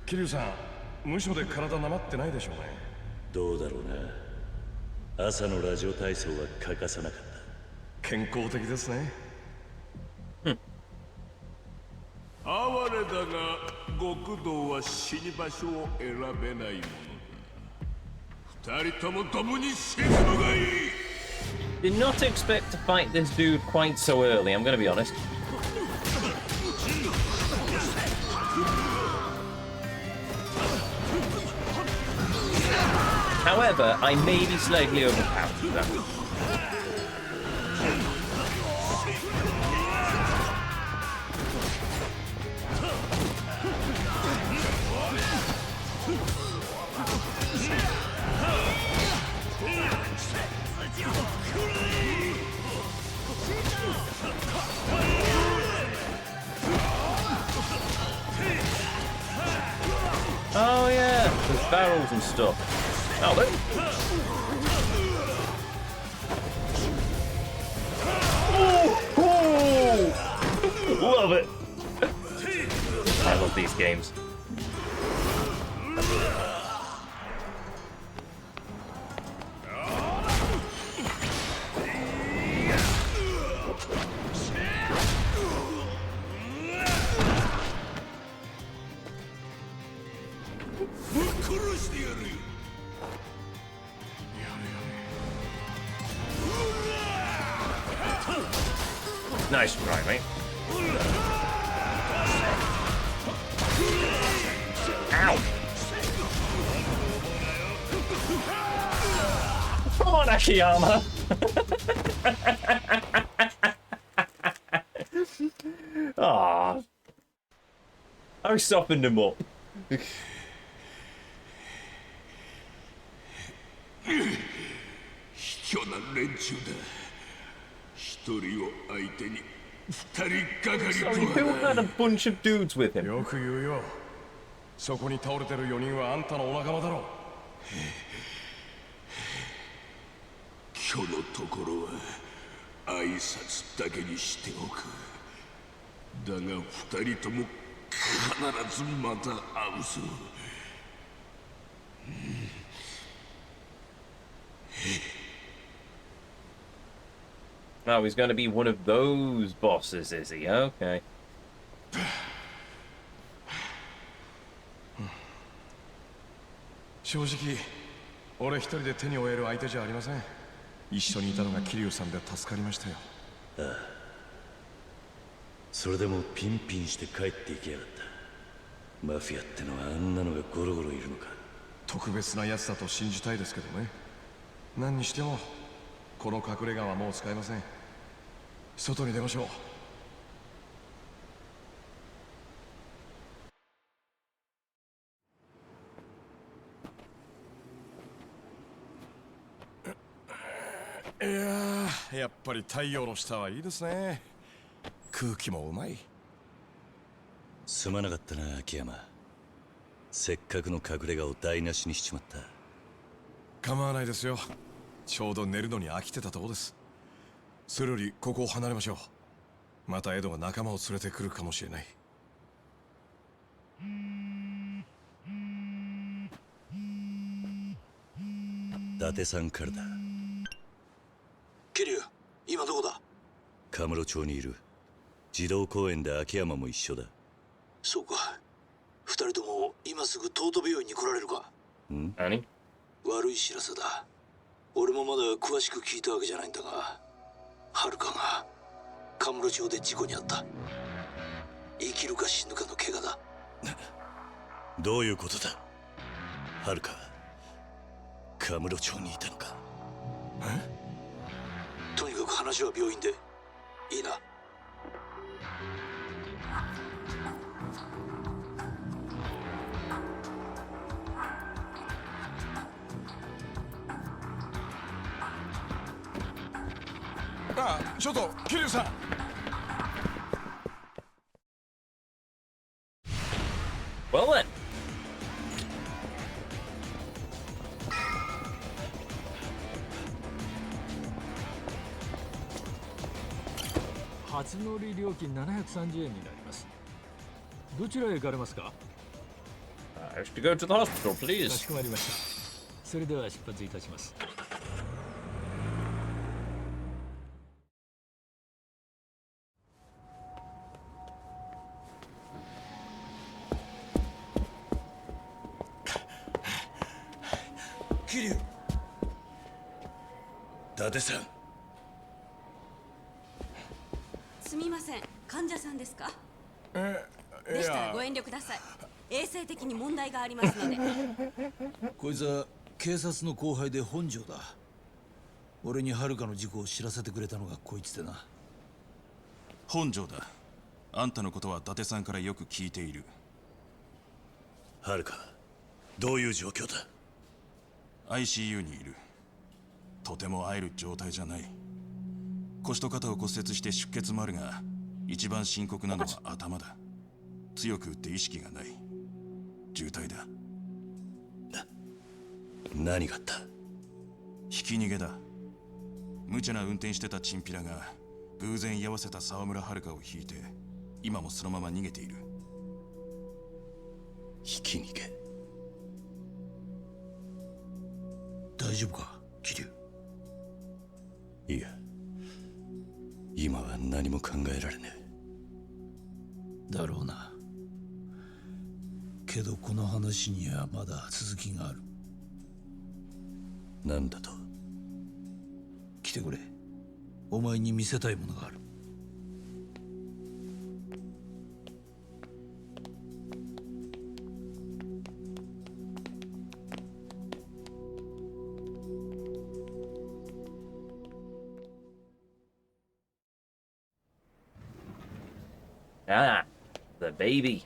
桐生さん、無所で体なまってないでしょうね。どうだろうな。朝のラジオ体操は欠かさなかった。健康的ですね。哀れだが極道は死に場所を選べないものだ。二人とも共に死ぬのがいい。 Did not expect to fight this dude quite so early, I'm gonna be honest. However, I may be slightly overpowered for that. Oh yeah, there's barrels and stuff. Oh, look. Oh, love it. I love these games. Nice try, mate. Ow! Come on, Akiyama! Ah, I softened him up. 卑怯な連中だ。一人を相手に二人がかり So who had a bunch of dudes with him? よく言うよ。そこに倒れてる4人はあんたのお仲間だろう。今日のところは挨拶だけにしておく。だが二人とも必ずまた会うぞ。Oh, he's going to be one of those bosses, is he? Okay. 正直、俺一人で手に負える相手じゃありません。一緒にいたのが桐生さんで助かりましたよ。ああ、それでもピンピンして帰っていきやがった。マフィアってのはあんなのがゴロゴロいるのか。特別なやつだと信じたいですけどね。何にしてもこの隠れ家はもう使えません。外に出ましょう。いやー、やっぱり太陽の下はいいですね。空気もうまい。すまなかったな、秋山。せっかくの隠れ家を台無しにしちまった。構わないですよ。ちょうど寝るのに飽きてたとこです。それよりここを離れましょう。またエドが仲間を連れてくるかもしれない。伊達さんからだ。桐生、今どこだ？カムロ町にいる。児童公園で秋山も一緒だ。そうか。二人とも今すぐ東都病院に来られるか？ん？何？悪い知らせだ。俺もまだ詳しく聞いたわけじゃないんだが、遥がカムロ町で事故に遭った。生きるか死ぬかの怪我だ。どういうことだ？遥かカムロ町にいたのか？とにかく話は病院でいいな。あ、ちょっと桐生さん。Well then. 初乗り料金730円になります。どちらへ行かれますか？ I wish to go to the hospital, か please. しこまりました。それでは出発いたします。桐生。伊達さん。すみません、患者さんですか？いでしたらやご遠慮ください。衛生的に問題がありますので。こいつは警察の後輩で本庄だ。俺に遥の事故を知らせてくれたのがこいつでな。本庄だ。あんたのことは伊達さんからよく聞いている。遥かどういう状況だ？ ICU にいる。とても会える状態じゃない。腰と肩を骨折して出血もあるが、一番深刻なのは頭だ。強く打って意識がない。重体だ。何があった？ひき逃げだ。無茶な運転してたチンピラが偶然居合わせた沢村遥を引いて、今もそのまま逃げている。ひき逃げ。大丈夫か、桐生？いや、今は何も考えられねえ。だろうな。けどこの話にはまだ続きがある。なんだと？来てくれ。お前に見せたいものがある。Ah, the baby.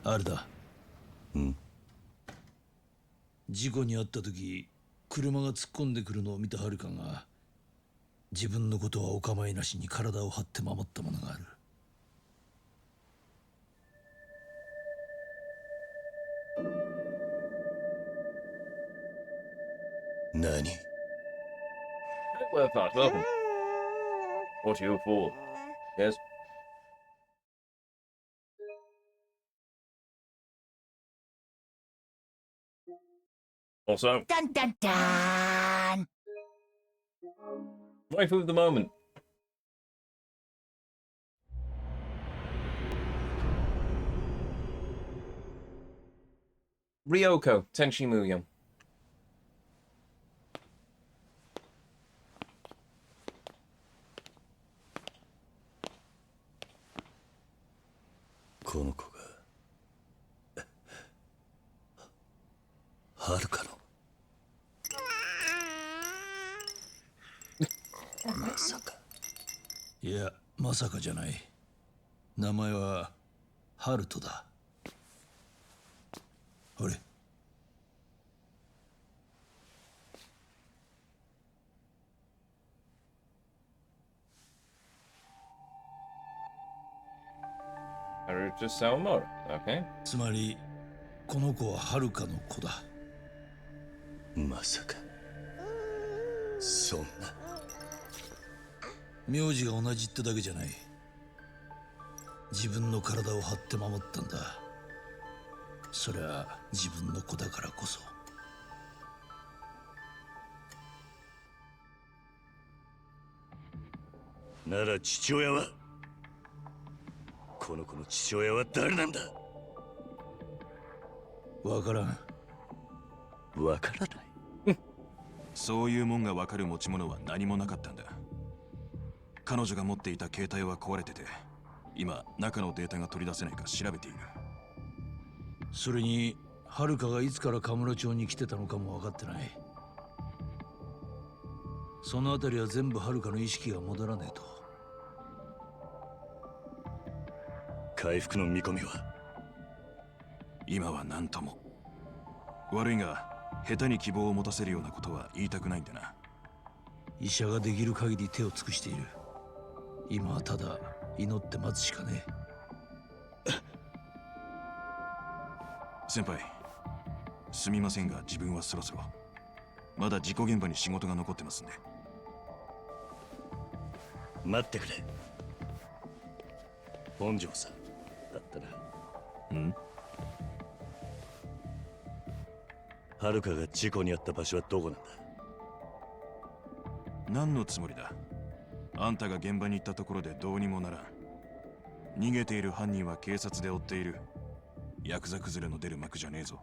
あれだ。事故に遭った時、車が突っ込んでくるのを見たはるかが、自分のことはお構いなしに体を張って守ったものがある。何？ Well, fast, welcome. What are you for? Yes. Also, Dun dun dun! waifu of the moment. Ryoko Tenchimuyo. この子がはるかのまさか。いや、まさかじゃない。名前はハルトだ。あれ、 Haruto Saomoto. Okay. つまりこの子ははるかの子だ。まさか。そんな。名字が同じってだけじゃない。自分の体を張って守ったんだ。それは自分の子だからこそ。なら父親は、この子の父親は誰なんだ？わからん。わからない。そういうもんがわかる持ち物は何もなかったんだ。彼女が持っていた携帯は壊れてて、今中のデータが取り出せないか調べている。それにはるかがいつからカムロ町に来てたのかも分かってない。そのあたりは全部はるかの意識が戻らねえと。回復の見込みは？今は何とも。悪いが下手に希望を持たせるようなことは言いたくないんだな。医者ができる限り手を尽くしている。今はただ祈って待つしかねえ。先輩、すみませんが自分はそろそろ。まだ事故現場に仕事が残ってますんで。待ってくれ。本庄さんだったな。ん？はるかが事故に遭った場所はどこなんだ？何のつもりだ？あんたが現場に行ったところでどうにもならん。逃げている犯人は警察で追っている。ヤクザ崩れの出る幕じゃねえぞ。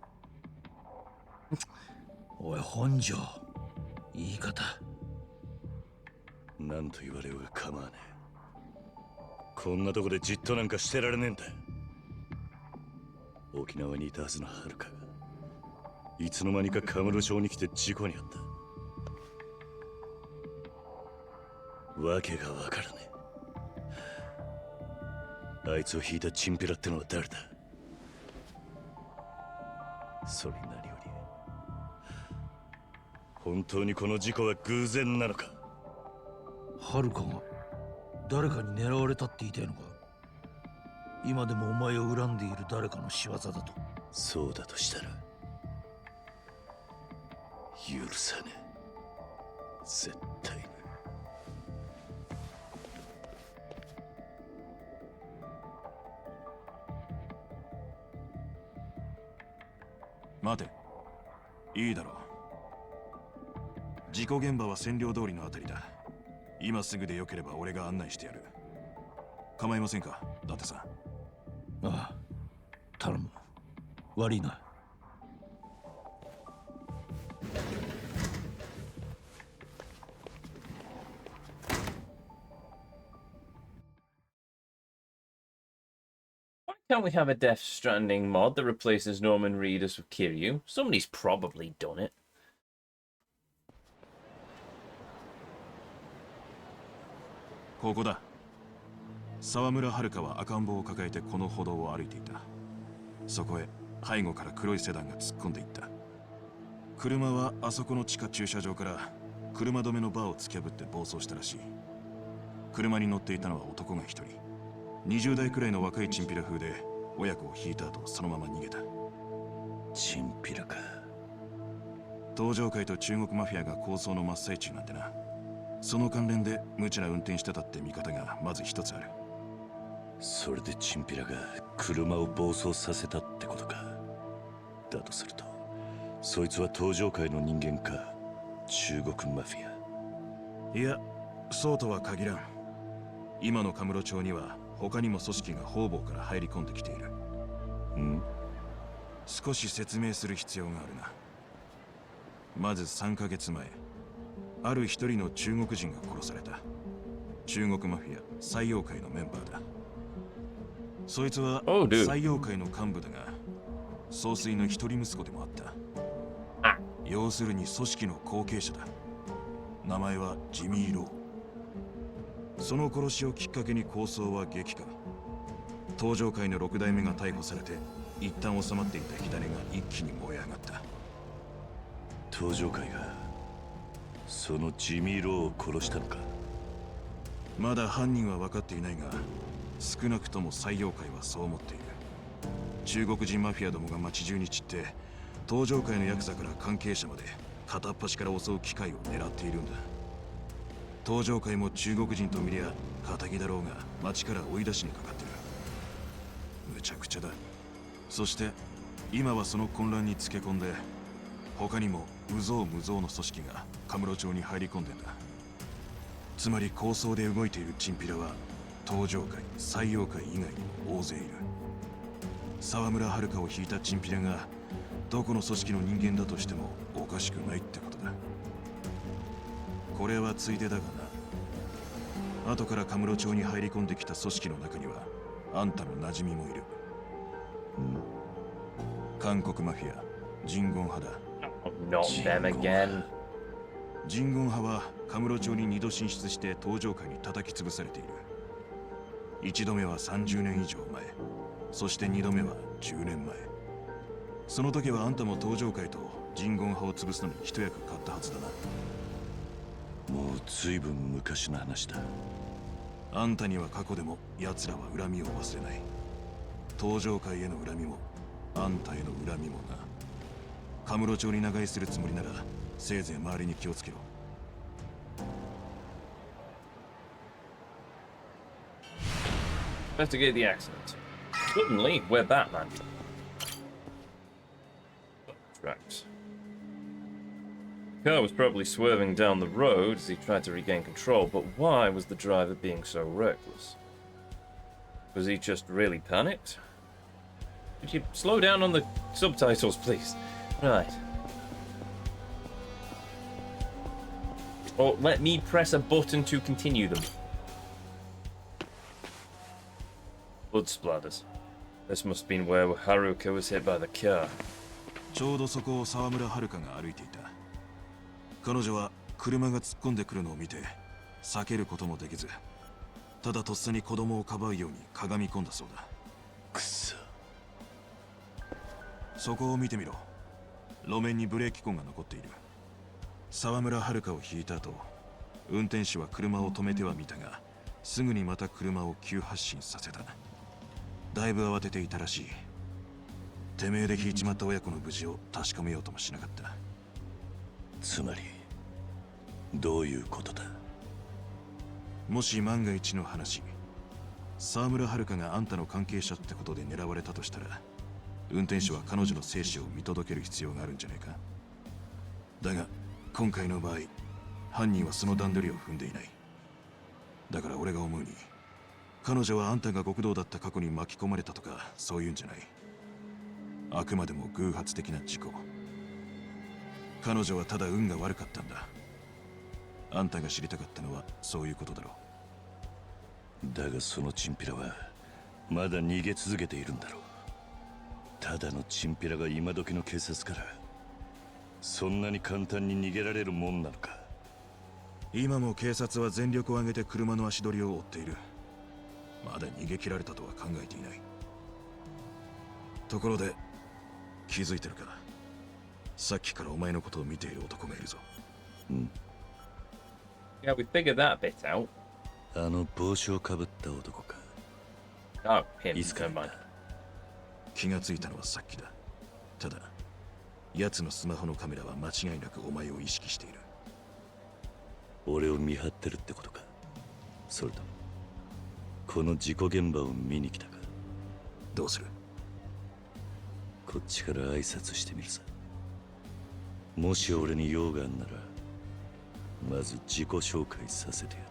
おい本庄、言い方。何と言われようが構わねえ。こんなとこでじっとなんかしてられねえんだ。沖縄にいたはずのはるかがいつの間にかカムロ町に来て事故に遭った。わけがわからねえ。あいつを引いたチンピラってのは誰だ？それに何より、本当にこの事故は偶然なのか？はるかが誰かに狙われたって言いたいのか？今でもお前を恨んでいる誰かの仕業だと。そうだとしたら許さねえ。絶対に。待て、いいだろう。事故現場は占領通りのあたりだ。今すぐでよければ俺が案内してやる。構いませんか、伊達さん。ああ、頼む。悪いな。Why can't we have a Death Stranding mod that replaces Norman Reedus with Kiryu? Somebody's probably done it. ここだ。沢村遥は赤ん坊を抱えてこの歩道を歩いていた。そこへ背後から黒いセダンが突っ込んでいった。車はあそこの地下駐車場から車止めのバーを突き破って暴走したらしい。車に乗っていたのは男が一人。20代くらいの若いチンピラ風で親子を引いた後そのまま逃げた。チンピラか。東上会と中国マフィアが抗争の真っ最中なんてな。その関連で無茶な運転してたって見方がまず一つある。それでチンピラが車を暴走させたってことか。だとするとそいつは東上会の人間か中国マフィア。いや、そうとは限らん。今のカムロ町には他にも組織が方々から入り込んできている。少し説明する必要があるな。まず3ヶ月前、ある一人の中国人が殺された。中国マフィア採用会のメンバーだ。そいつは採用会の幹部だが総帥の一人息子でもあった。要するに組織の後継者だ。名前はジミー・ロー。その殺しをきっかけに抗争は激化。東上会の6代目が逮捕されて一旦収まっていた火種が一気に燃え上がった。東上会がそのジミー・ローを殺したのか。まだ犯人は分かっていないが少なくとも採用会はそう思っている。中国人マフィアどもが街中に散って東上会のヤクザから関係者まで片っ端から襲う機会を狙っているんだ。東上会も中国人と見りゃ仇だろうが街から追い出しにかかってる。むちゃくちゃだ。そして今はその混乱につけ込んで他にも有象無象の組織がカムロ町に入り込んでんだ。つまり抗争で動いているチンピラは東上会採用会以外にも大勢いる。沢村遥を引いたチンピラがどこの組織の人間だとしてもおかしくないってことだ。これはついでだがな、後からカムロ町に入り込んできた組織の中にはあんたの馴染みもいる。韓国マフィアジンゴン派だ。Not them again. ジンゴン派はカムロ町に2度進出して東上会に叩き潰されている。1度目は30年以上前、そして2度目は10年前。その時はあんたも東上会とジンゴン派を潰すのに一役買ったはずだな。もう随分昔の話だ。あんたには過去でも奴らは恨みを忘れない。東上会への恨みもあんたへの恨みもな。カムロ町に長居するつもりならせいぜい周りに気をつけろ。Investigate the accident. Suddenly, we're Batman. Tracks. The car was probably swerving down the road as he tried to regain control, but why was the driver being so reckless? Was he just really panicked? Could you slow down on the subtitles, please? Right. Or let me press a button to continue them. Blood splatters. This must have been where Haruka was hit by the car. ちょうどそこを沢村遥が歩いていた。彼女は車が突っ込んでくるのを見て避けることもできず、ただとっさに子供をかばうようにかがみ込んだそうだ。くそ。そこを見てみろ。路面にブレーキ痕が残っている。沢村遥を引いた後、運転手は車を止めてはみたが、すぐにまた車を急発進させた。だいぶ慌てていたらしい。てめえで引いちまった親子の無事を確かめようともしなかった。つまりどういうことだ。もし万が一の話、沢村遥があんたの関係者ってことで狙われたとしたら、運転手は彼女の生死を見届ける必要があるんじゃないか。だが今回の場合、犯人はその段取りを踏んでいない。だから俺が思うに、彼女はあんたが極道だった過去に巻き込まれたとかそういうんじゃない。あくまでも偶発的な事故。彼女はただ運が悪かったんだ。あんたが知りたかったのはそういうことだろう。だがそのチンピラはまだ逃げ続けているんだろう。ただのチンピラが今時の警察からそんなに簡単に逃げられるもんなのか。今も警察は全力を挙げて車の足取りを追っている。まだ逃げ切られたとは考えていない。ところで気づいてるか？さっきからお前のことを見ている男がいるぞ。うん。Yeah, we figured that bit out. あの帽子をかぶった男か。Oh, him. いつから Never だ mind. 気がついたのはさっきだ。ただ奴のスマホのカメラは間違いなくお前を意識している。俺を見張ってるってことか。それともこの事故現場を見に来たか。どうする？こっちから挨拶してみるさ。もし俺に用があんならまず自己紹介させてやる。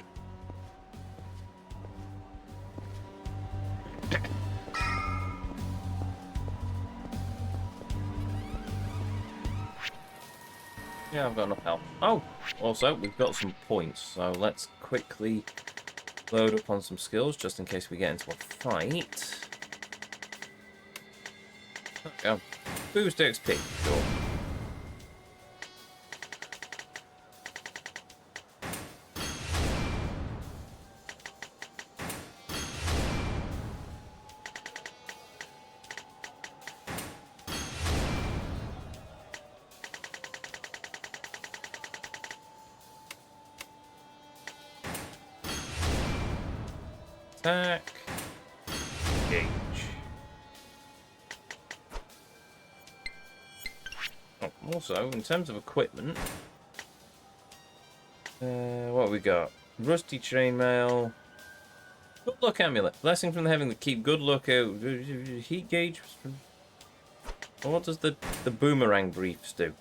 Yeah, I've got enough health. Oh, also, we've got some points, so let's quickly load up on some skills, just in case we get into a fight. There we go. Boost XP, sure. Attack. Gauge. Oh, also, in terms of equipment, what have we got? Rusty chainmail. Good luck amulet. Blessing from the heaven that keep good luck out. Heat gauge. What does the boomerang briefs do?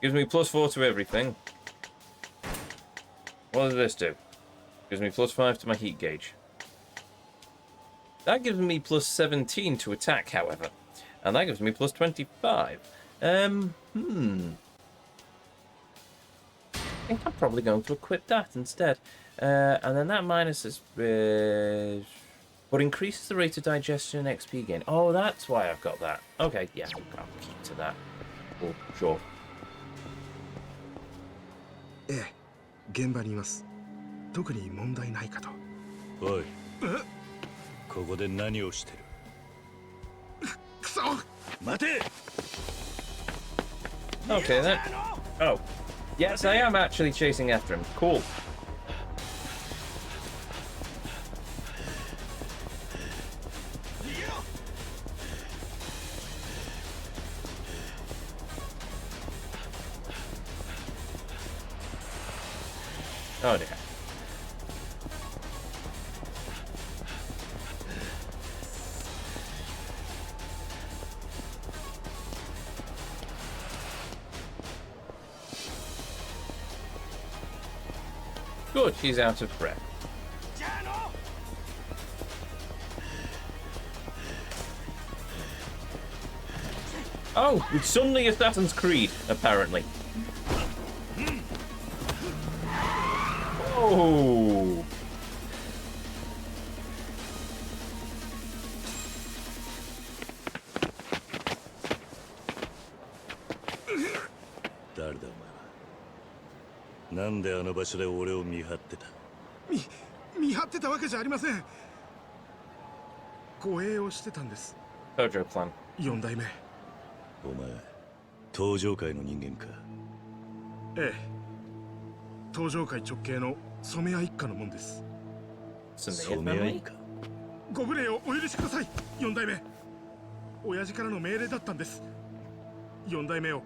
Gives me +4 to everything. What does this do? Gives me +5 to my heat gauge. That gives me +17 to attack, however. And that gives me +25. I think I'm probably going to equip that instead. And then that minuses... but increases the rate of digestion and XP gain. Oh, that's why I've got that. Okay, yeah, I'll keep to that. Oh, sure. ええ、現場にいます。特に問題ないかと。おい、ここで何をしてる？くそ！待て！ Okay then. Oh. Yes, I am actually chasing after him. Cool. Oh dear. Good, she's out of breath. Oh, it's suddenly Assassin's Creed, apparently. Oh!誰だお前は。なんであの場所で俺を見張ってた？見張ってたわけじゃありません。護衛をしてたんです。Tojo plan. 4代目。お前、登場界の人間か？ええ。登場界直系の染谷一家のもんです。染谷一家？ご無礼をお許しください、4代目。親父からの命令だったんです。4代目を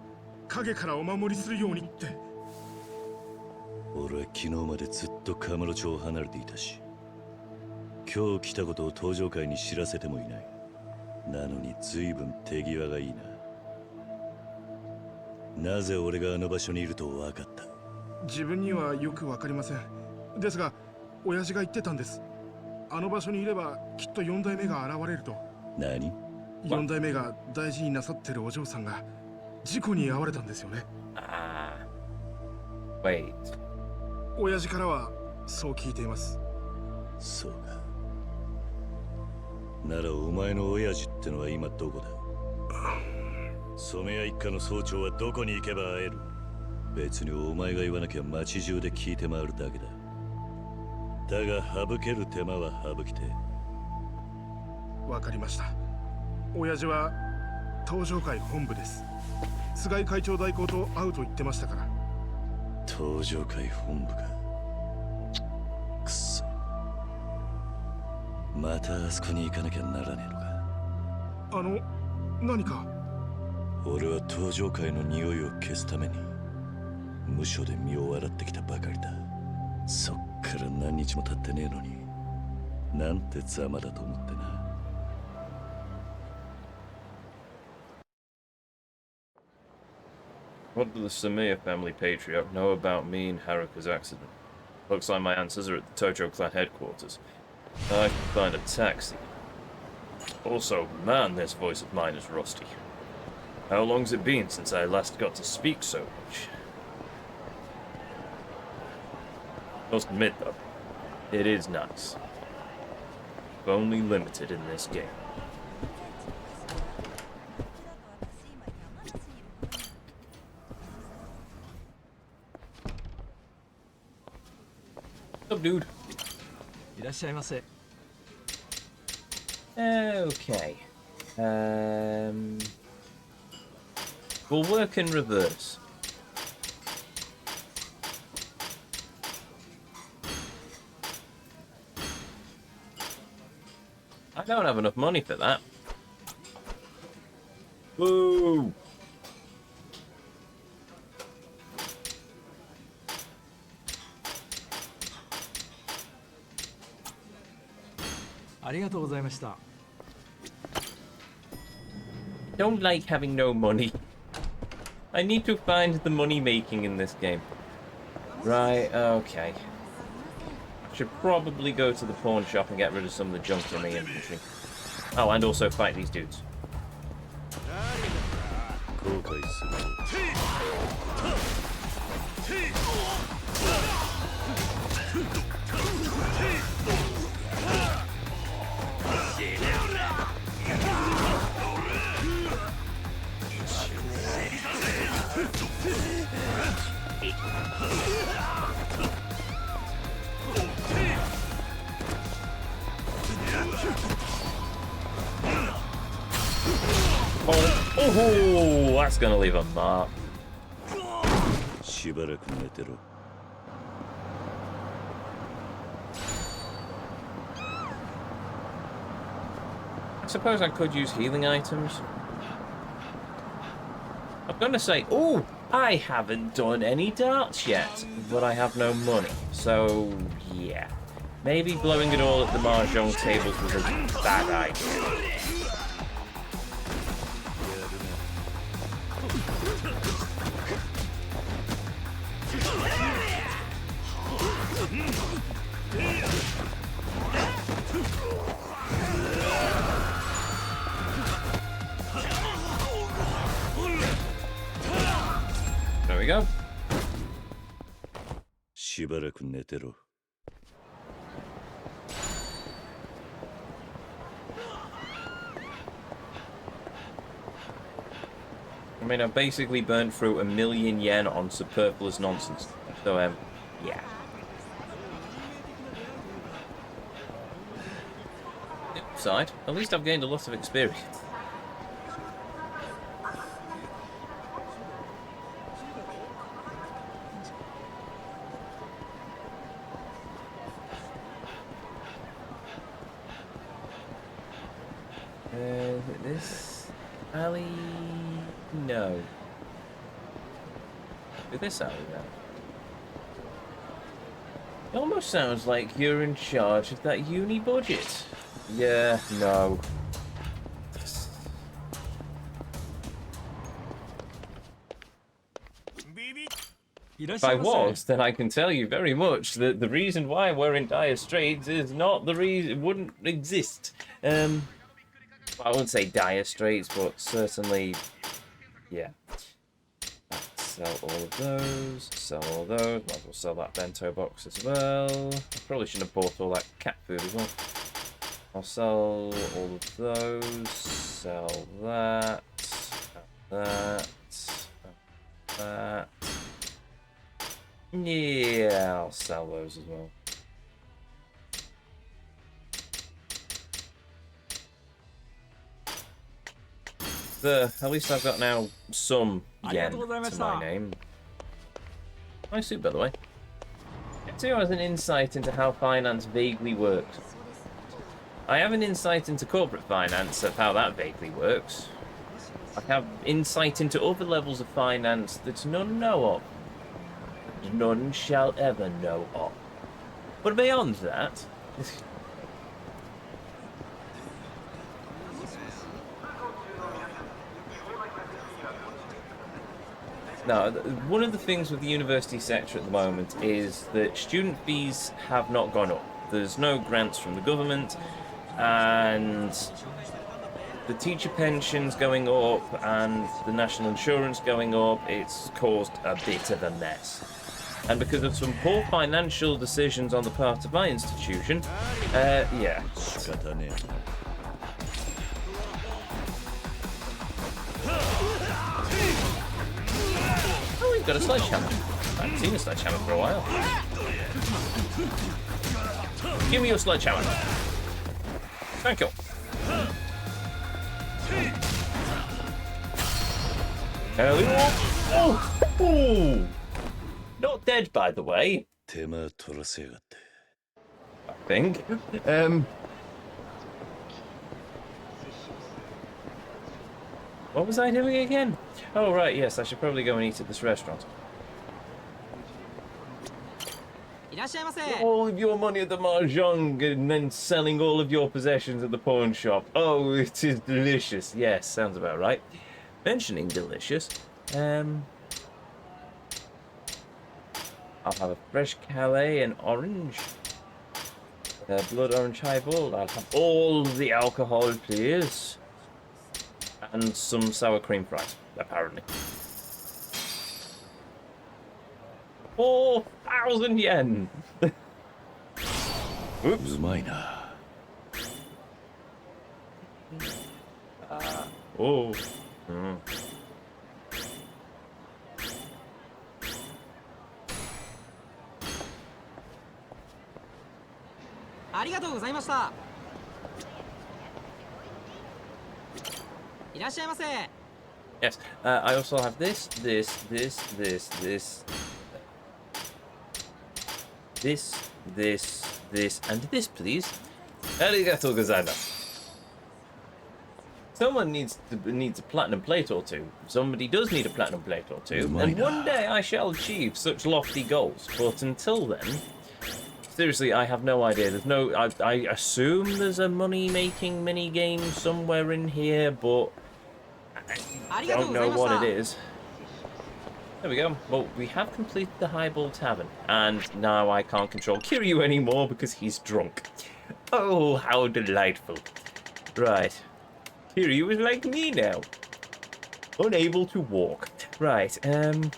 影からお守りするようにって。俺は昨日までずっとカムロ町を離れていたし、今日来たことを登場界に知らせてもいない。なのに随分手際がいいな。なぜ俺があの場所にいると分かった？自分にはよくわかりません。ですが親父が言ってたんです。あの場所にいればきっと4代目が現れると。何？4代目が大事になさってるお嬢さんが事故に遭われたんですよね。Ah. Wait. 親父からはそう聞いています。そうか。ならお前の親父ってのは今どこだ？染谷一家の総長はどこに行けば会える？別にお前が言わなきゃ街中で聞いて回るだけだ。だが省ける手間は省きて。わかりました。親父は登場会本部です。菅井会長代行と会うと言ってましたから。登場会本部か。くそ。またあそこに行かなきゃならねえのか。何か。俺は登場会の匂いを消すために無所で身を洗ってきたばかりだ。そっから何日も経ってねえのに、なんてざまだと思ってな。What does the Samiya family patriarch know about me and Haruka's accident? Looks like my answers are at the Tojo clan headquarters. I can find a taxi. Also, man, this voice of mine is rusty. How long's it been since I last got to speak so much? Must admit, though, it is nice. If only limited in this game. What's up, dude? いらっしゃいませ。 Okay. We'll work in reverse. I don't have enough money for that. Woo! ありがとうございました。 Don't like having no money. I need to find the money making in this game. Right, okay. Should probably go to the pawn shop and get rid of some of the junk in the inventory. Oh, and also fight these dudes. 後悔する。Oh, that's gonna leave a mark. しばらく寝てろ。I suppose I could use healing items. I'm gonna say, oh, I haven't done any darts yet, but I have no money. So, yeah. Maybe blowing it all at the mahjong tables was a bad idea. There we go. しばらく寝てろ。I mean, I've basically burnt through 1,000,000 yen on superfluous nonsense. So, yeah. Side, at least I've gained a lot of experience. This alley? No. This alley now. It almost sounds like you're in charge of that uni budget. Yeah, no. If I was, then I can tell you very much that the reason why we're in dire straits is not the reason, it wouldn't exist. Well, I wouldn't say dire straits, but certainly, yeah. Sell all of those, sell all those, might as well sell that bento box as well. I probably shouldn't have bought all that cat food as well. I'll sell all of those, sell that, that, Yeah, I'll sell those as well. At least I've got now some yen to my name. Nice suit, by the way. Ezio has an insight into how finance vaguely works. I have an insight into corporate finance of how that vaguely works. I have insight into other levels of finance that none know of. And none shall ever know of. But beyond that... Now, one of the things with the university sector at the moment is that student fees have not gone up. There's no grants from the government, and the teacher pension's going up, and the national insurance going up. It's caused a bit of a mess. And because of some poor financial decisions on the part of my institution, yeah. Oh, he's got a sledgehammer. I haven't seen a sledgehammer for a while. Give me your sledgehammer. Thank you. Oh! Not dead, by the way. I think. What was I doing again? Oh, right, yes, I should probably go and eat at this restaurant. All of your money at the mahjong and then selling all of your possessions at the pawn shop. Oh, it is delicious. Yes, sounds about right. Mentioning delicious, I'll have a fresh Calais and orange. Blood orange highball. I'll have all the alcohol, please. And some sour cream fries, apparently. 4,000 yen! Oops. Oh. Mm. Yes, I also have this, and this, please. Arigatou gozaimasu. Someone needs a platinum plate or two. Somebody does need a platinum plate or two, and one day I shall achieve such lofty goals. But until then, seriously, I have no idea. There's no. I assume there's a money-making mini game somewhere in here, but I don't know what it is. There we go. Well, we have completed the Highball Tavern, and now I can't control Kiryu anymore because he's drunk. Oh, how delightful. Right. Kiryu is like me now. Unable to walk. Right, Let's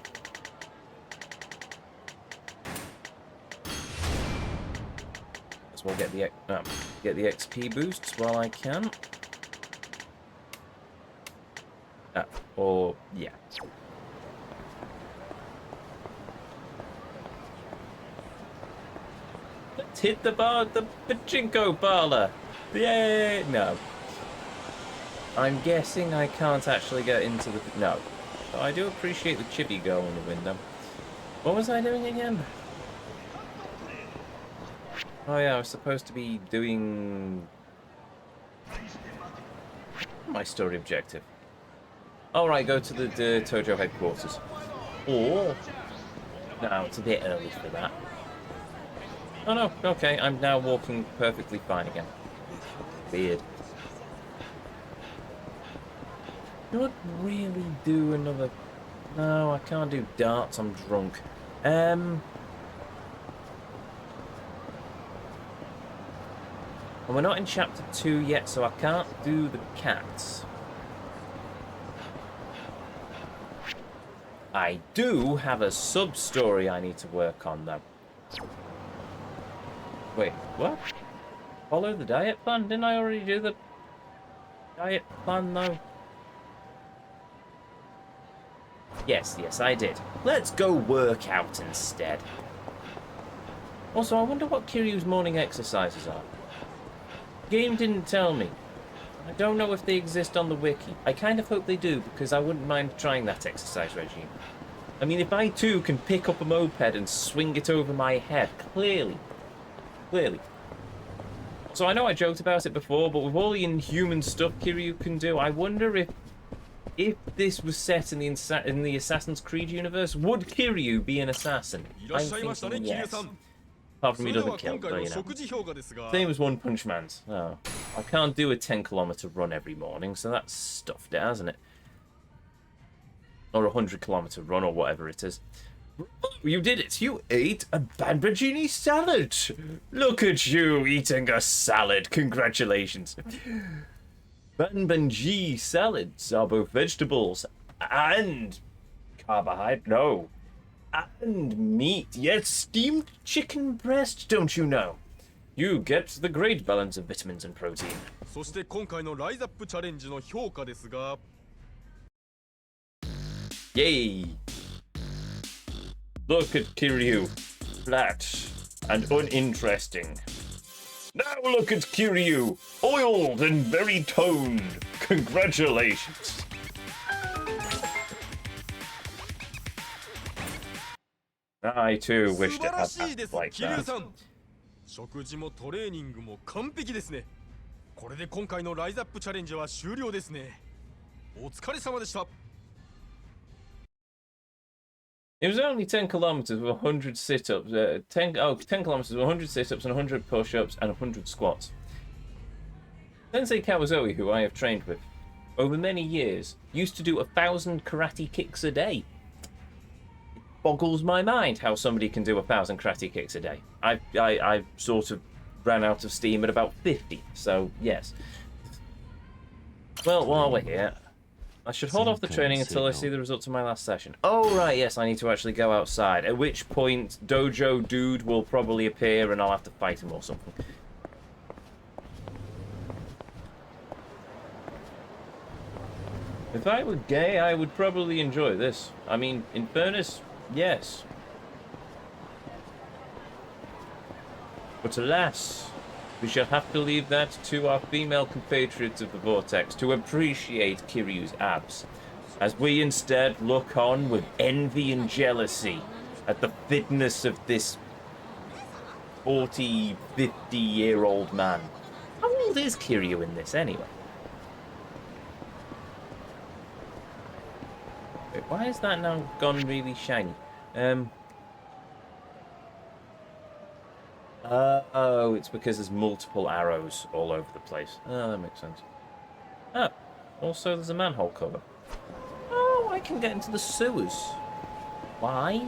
well get the XP boosts while I can. Yeah. Let's hit the pachinko parlor. Yay! No. I'm guessing I can't actually get into the... No. But I do appreciate the chippy girl in the window. What was I doing again? Oh yeah, I was supposed to be doing... my story objective. Alright, go to the Tojo headquarters. Or... no, it's a bit early for that. Oh no, okay, I'm now walking perfectly fine again. Weird. Could really do another... no, I can't do darts, I'm drunk. And we're not in chapter 2 yet, so I can't do the cats. I do have a sub-story I need to work on, though. Wait, what? Follow the diet plan? Didn't I already do the diet plan, though? Yes, I did. Let's go work out instead. Also, I wonder what Kiryu's morning exercises are. The game didn't tell me. I don't know if they exist on the wiki. I kind of hope they do, because I wouldn't mind trying that exercise regime. I mean, if I too can pick up a moped and swing it over my head, clearly. So I know I joked about it before, but with all the inhuman stuff Kiryu can do, I wonder if this was set in the Assassin's Creed universe, would Kiryu be an assassin? I'm thinking yes. Apart from he doesn't kill, but you know. Same as One Punch Man's. Oh, I can't do a 10-kilometer run every morning, so that's stuffed it, hasn't it? Or a 100-kilometer run, or whatever it is. You did it! You ate a Banbagini salad! Look at you eating a salad! Congratulations! Banbanji salads are both vegetables and carbohydrate. No. And meat. Yes, steamed chicken breast, don't you know? You get the great balance of vitamins and protein. Yay! Look at Kiryu. Flat and uninteresting. Now look at Kiryu. Oiled and very toned. Congratulations. I too wish to have that like that. 食事もトレーニングも完璧ですね。これで今回のライズアップチャレンジは終了ですね。お疲れ様でした。It was only 10 kilometers with 100 sit-ups, 10 kilometers with 100 sit-ups and 100 push-ups and 100 squats. Sensei Kawazoe, who I have trained with, over many years, used to do 1,000 karate kicks a day. It boggles my mind how somebody can do 1,000 karate kicks a day. I sort of ran out of steam at about 50, so yes. Well, while we're here, I should hold off the training until I see the results of my last session. Oh, right, yes, I need to actually go outside, at which point Dojo Dude will probably appear and I'll have to fight him or something. If I were gay, I would probably enjoy this. I mean, in fairness, yes. But alas, we shall have to leave that to our female compatriots of the Vortex to appreciate Kiryu's abs, as we instead look on with envy and jealousy at the fitness of this 40, 50-year-old man. How old is Kiryu in this, anyway? Wait, why is that now gone really shiny? Oh, it's because there's multiple arrows all over the place. Oh, that makes sense. Oh, also there's a manhole cover. Oh, I can get into the sewers. Why?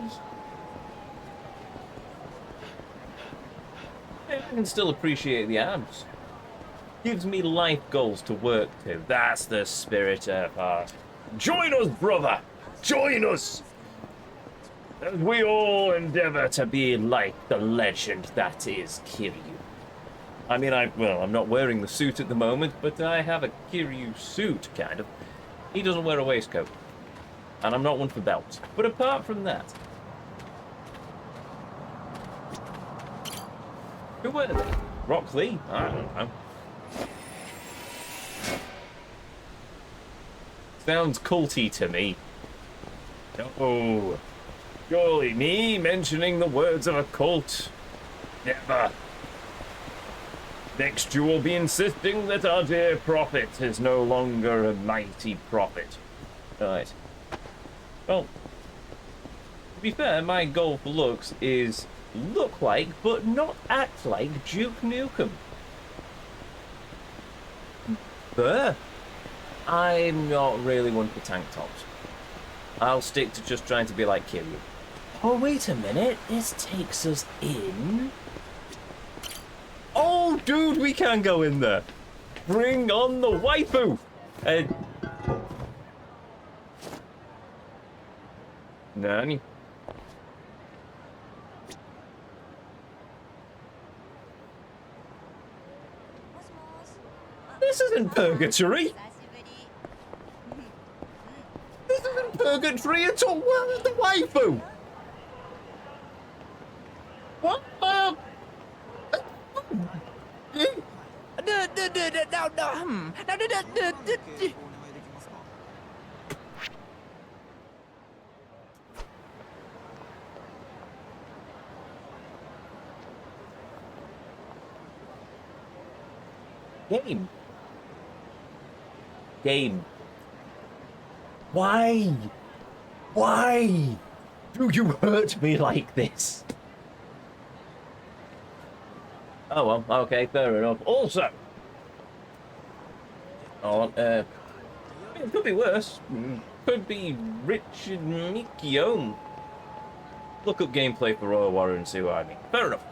I can still appreciate the abs. Gives me life goals to work to. That's the spirit of art. Join us, brother! Join us! As we all endeavor to be like the legend that is Kiryu. I mean, I'm not wearing the suit at the moment, but I have a Kiryu suit, kind of. He doesn't wear a waistcoat. And I'm not one for belts. But apart from that... Who were they? Rock Lee? I don't know. Sounds culty to me. Oh... Surely me mentioning the words of a cult? Never. Next you will be insisting that our dear prophet is no longer a mighty prophet. Right. Well, to be fair, my goal for looks is look like, but not act like Duke Nukem. But I'm not really one for tank tops. I'll stick to just trying to be like Kiryu. Oh, wait a minute. This takes us in. Oh, dude, we can go in there. Bring on the waifu. Nani? This isn't purgatory. This isn't purgatory at all? Where's the waifu? What? Game. Why? Why do you hurt me like this? Oh well, okay, fair enough. Also, it could be worse. Could be Richard Mikio. Look up gameplay for Royal Warrior and see what I mean. Fair enough.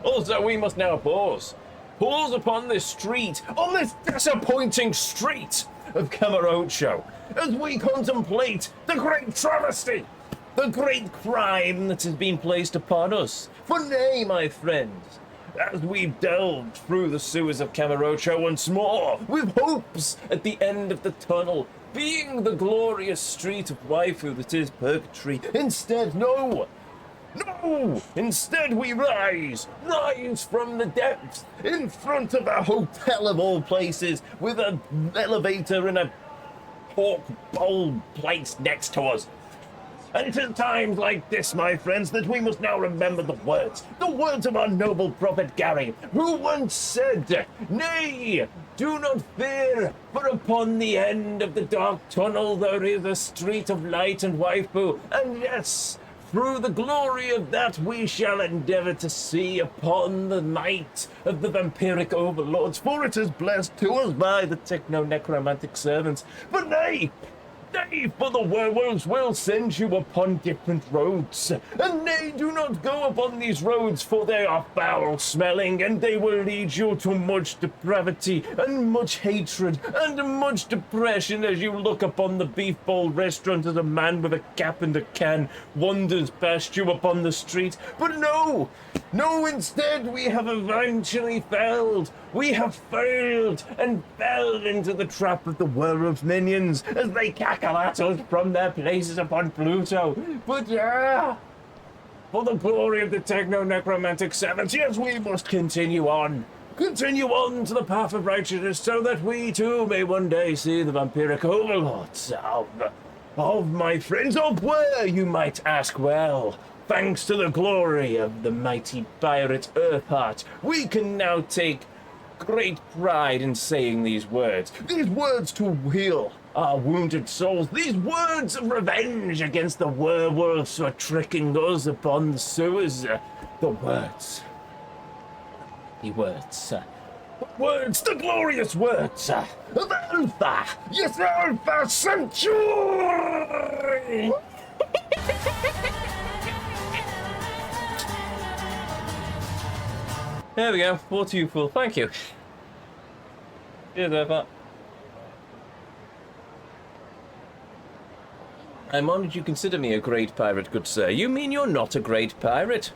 Also, we must now pause. Pause upon this street, on this disappointing street of Kamorocho, as we contemplate the great travesty, the great crime that has been placed upon us. For nay, my friends, as we've delved through the sewers of Kamorocho once more, with hopes at the end of the tunnel, being the glorious street of waifu that is purgatory. Instead, no! Instead we rise from the depths, in front of a hotel of all places, with an elevator and a pork bowl place next to us. And it is times like this, my friends, that we must now remember the words of our noble prophet Gary, who once said, "Nay, do not fear, for upon the end of the dark tunnel there is a street of light and waifu, and yes, through the glory of that we shall endeavour to see upon the might of the vampiric overlords, for it is blessed to us by the techno-necromantic servants. But nay, for the werewolves will send you upon different roads. And nay, do not go upon these roads, for they are foul-smelling, and they will lead you to much depravity, and much hatred, and much depression as you look upon the beef bowl restaurant as a man with a cap and a can wanders past you upon the street. But no, instead we have eventually failed. We have failed and fell into the trap of the werewolf minions as they cackle at us from their places upon Pluto. But for the glory of the techno-necromantic servants, yes, we must continue on to the path of righteousness, so that we too may one day see the vampiric overlords of my friends. Of where, you might ask? Well, thanks to the glory of the mighty pirate Earthheart, we can now take great pride in saying these words to heal our wounded souls, these words of revenge against the werewolves who are tricking us upon the sewers. The words, the glorious words of Alpha, yes, Alpha Sanctuary! There we go, water you full, thank you. Cheers, Alpha. I'm honoured you consider me a great pirate, good sir. You mean you're not a great pirate?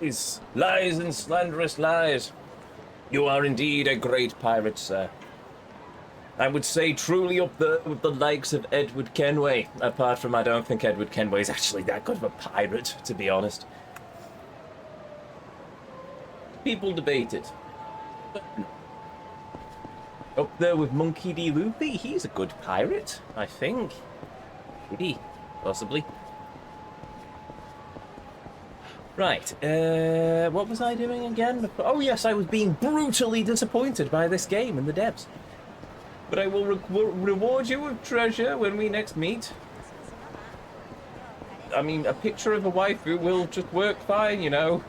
Lies and slanderous lies. You are indeed a great pirate, sir. I would say truly up there with the likes of Edward Kenway. Apart from, I don't think Edward Kenway is actually that good of a pirate, to be honest. People debate it. Up there with Monkey D. Luffy, he's a good pirate, I think. Maybe, possibly. Right, what was I doing again? Oh yes, I was being brutally disappointed by this game and the devs. But I will reward you with treasure when we next meet. I mean, a picture of a waifu will just work fine, you know.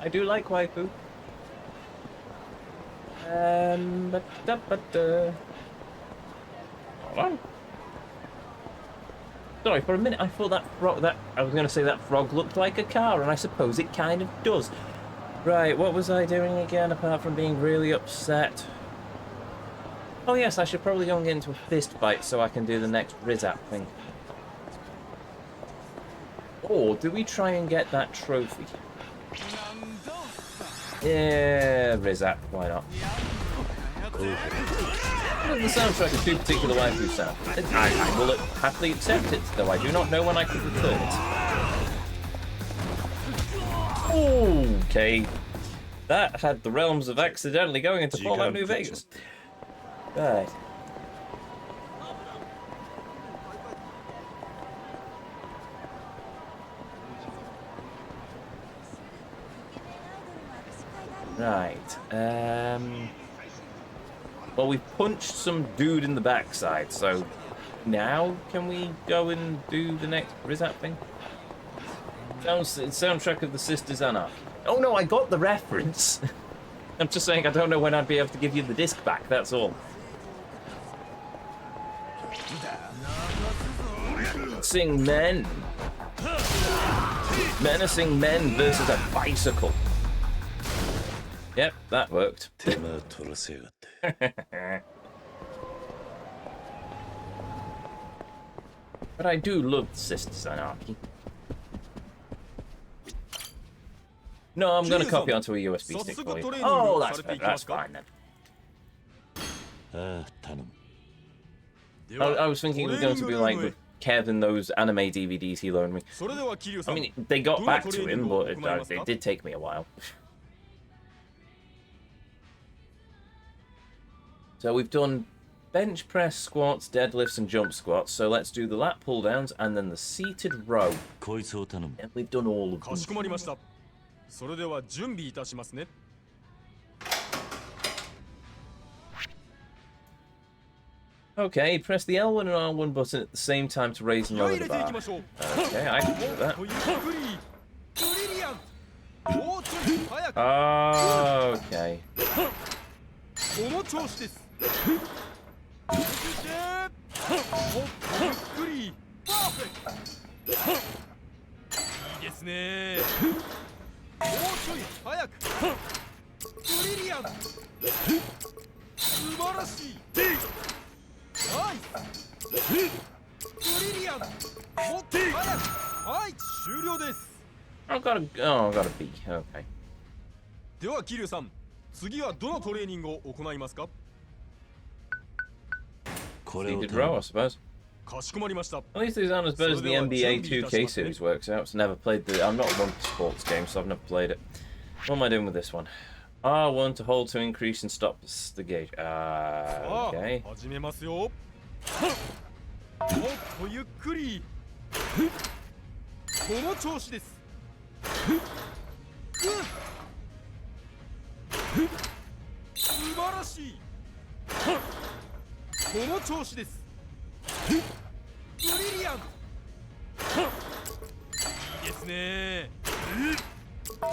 I do like waifu. Hold on. Sorry, for a minute I thought that I was going to say that frog looked like a car, and I suppose it kind of does. Right, what was I doing again apart from being really upset? Oh yes, I should probably go and get into a fist fight so I can do the next Rizap thing. Or do we try and get that trophy? Yeah, Rizap, why not? The soundtrack is too particular waifu sound. I will happily accept it, though I do not know when I could return it. Okay. That had the realms of accidentally going into Fallout New Vegas. Right. Right. Well, we punched some dude in the backside, so now can we go and do the next Rizat thing? Soundtrack of the Sisters Anarchy. Oh no, I got the reference. I'm just saying I don't know when I'd be able to give you the disc back, that's all. Menacing men. Menacing men versus a bicycle. Yep, that worked. But I do love Sisters Anarchy. No, I'm going to copy onto a USB stick for you. Oh, that's fine then. I was thinking it was going to be like with Kevin, those anime DVDs he loaned me. I mean, they got back to him, but it did take me a while. So we've done bench press, squats, deadlifts, and jump squats. So let's do the lat pull downs and then the seated row. And we've done all of them. Okay, press the L1 and R1 button at the same time to raise and lower the bar. Okay, I can do that. Okay. I got a B. Okay. では桐生さん、次はどのトレーニングを行いますか? Seated row, I suppose. かしこまりました. At least these aren't as bad as the NBA 2K series works out. So never played the. I'm not one for sports games, so I've never played it. What am I doing with this one? R1 to hold to increase and stop the gauge. Okay. 始めますよ. もっとゆっくり. この調子です. 素晴らしい. この調子です. ブリリアント. いいですね. こ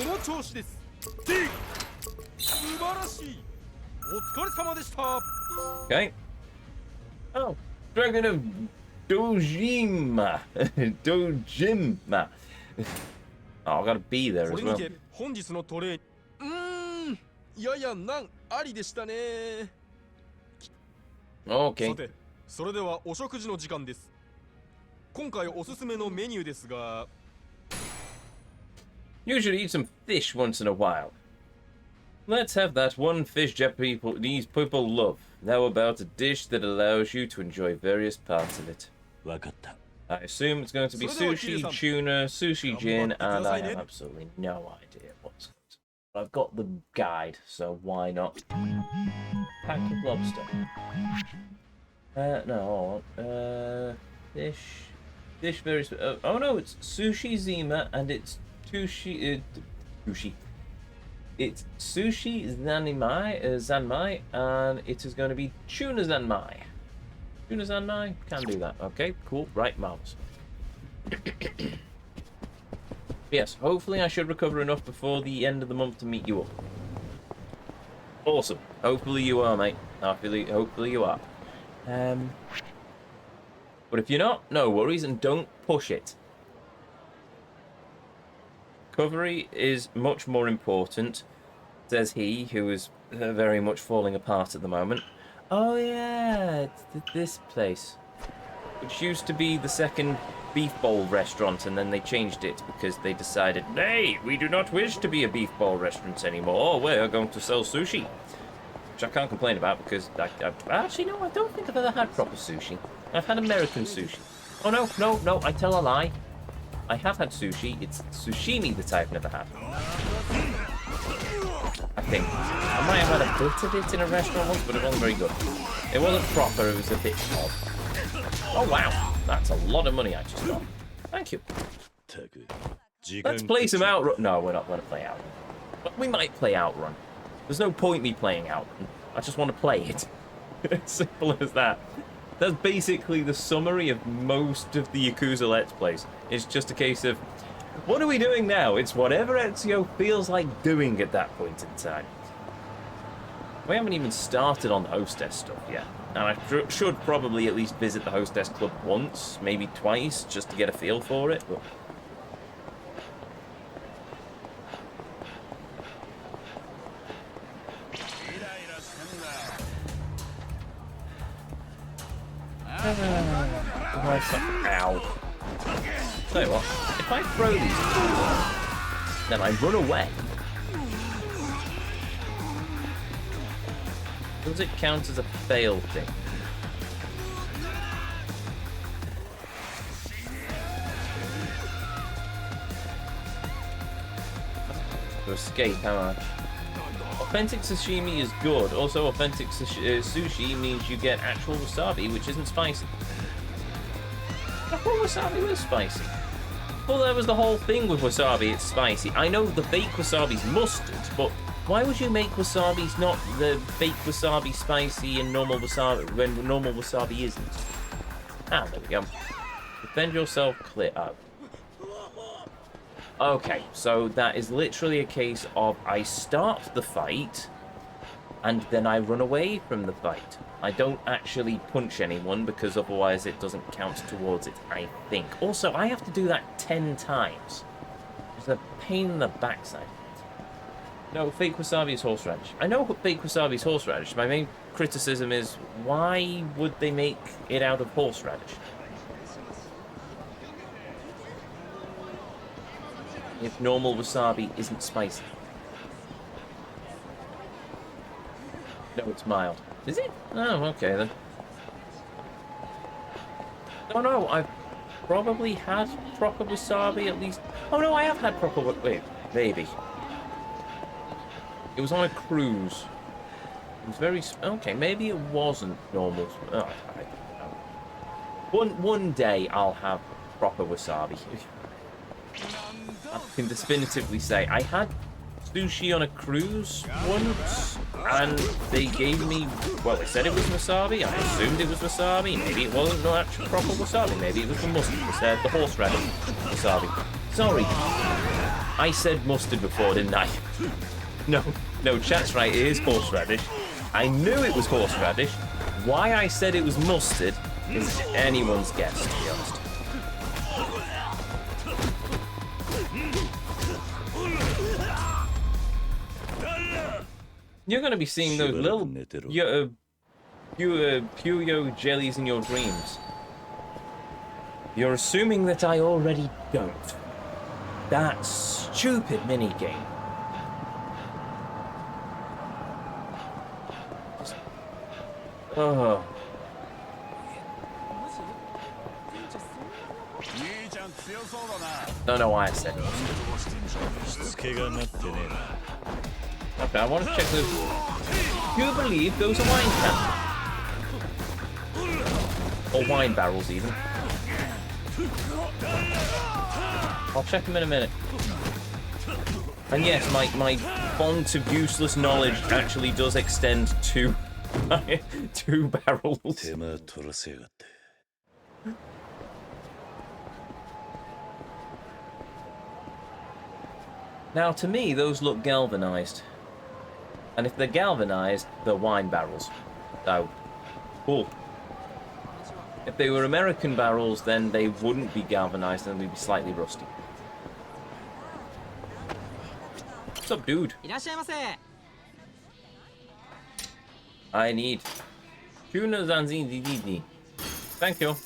の調子です. 素晴らしい. お疲れ様でした. Okay. Oh, Dragon of Dojima. Dojima. Oh, I got a B there as well. 本日のトレーやや難ありでしたね. Okay. さて、それではお食事の時間です。今回おすすめのメニューですが Usually eat some fish once in a while. Let's have that one fish these people love. How about a dish that allows you to enjoy various parts of it? I assume it's going to be sushi, tuna, sushi gin, and I have absolutely no idea what's going to be. I've got the guide, so why not? Packed with lobster. Fish very... oh no, it's sushi zima, and it's sushi... It's sushi zanmai, and it is going to be tuna zanmai. Tuna zanmai? Can do that. Okay, cool. Right, marvelous. Yes, hopefully I should recover enough before the end of the month to meet you up. Awesome. Hopefully you are, mate. Hopefully you are. But if you're not, no worries, and don't push it. Recovery is much more important, says he, who is very much falling apart at the moment. Oh yeah, it's this place, which used to be the second beef bowl restaurant, and then they changed it because they decided, nay, we do not wish to be a beef bowl restaurant anymore, we're going to sell sushi. which I can't complain about because actually no, I don't think I've ever had proper sushi. I've had American sushi. Oh no, I tell a lie. I have had sushi. It's sushimi that I've never had. I think. I might have had a bit of it in a restaurant once, but it wasn't very good. It wasn't proper, it was a bit odd. Oh wow, that's a lot of money I just got. Thank you. Let's play some Outrun. No, we're not going to play Outrun. But we might play Outrun. There's no point me playing Outrun. I just want to play it. It's simple as that. That's basically the summary of most of the Yakuza Let's Plays. It's just a case of, what are we doing now? It's whatever Ezio feels like doing at that point in time. We haven't even started on the hostess stuff yet. And I should probably at least visit the hostess club once, maybe twice, just to get a feel for it. But ow. Tell you what, if I throw these two, then I run away. Does it count as a failed thing? To escape, am I? Authentic sashimi is good. Also, authentic sushi means you get actual wasabi, which isn't spicy. I thought wasabi was spicy. Well, that was the whole thing with wasabi, it's spicy. I know the fake wasabi's mustard, but why would you make wasabi's not the fake wasabi spicy and normal wasabi when normal wasabi isn't? Ah, there we go. Defend yourself, clear up. Okay, so that is literally a case of I start the fight and then I run away from the fight. I don't actually punch anyone because otherwise it doesn't count towards it, I think. Also, I have to do that 10 times. It's a pain in the backside. No, fake wasabi is horseradish. I know fake wasabi is horseradish. My main criticism is, why would they make it out of horseradish? If normal wasabi isn't spicy. No, it's mild. Is it? Oh, okay then. Oh no, I've probably had proper wasabi at least. Oh no, I have had proper. Wait, maybe. It was on a cruise. It was very. Okay, maybe it wasn't normal. Oh, I don't know. One day I'll have proper wasabi. I can definitively say I had sushi on a cruise once, and they gave me, well, they said it was wasabi. I assumed it was wasabi. Maybe it wasn't no actual proper wasabi. Maybe it was the mustard. They said the horseradish wasabi. Sorry, I said mustard before, didn't I? No, chat's right. It is horseradish. I knew it was horseradish. Why I said it was mustard is anyone's guess, to be honest. You're going to be seeing those little Puyo jellies in your dreams. You're assuming that I already don't. That stupid minigame. Oh. Don't know why I said it. Okay, I want to check those. Do you believe those are wine cans? Or wine barrels, even. I'll check them in a minute. And yes, my font of useless knowledge actually does extend to 2 barrels. Now, to me, those look galvanized. And if they're galvanized, they're wine barrels. Oh, cool. If they were American barrels, then they wouldn't be galvanized and they'd be slightly rusty. What's up, dude? I need tuna zanzini. Thank you.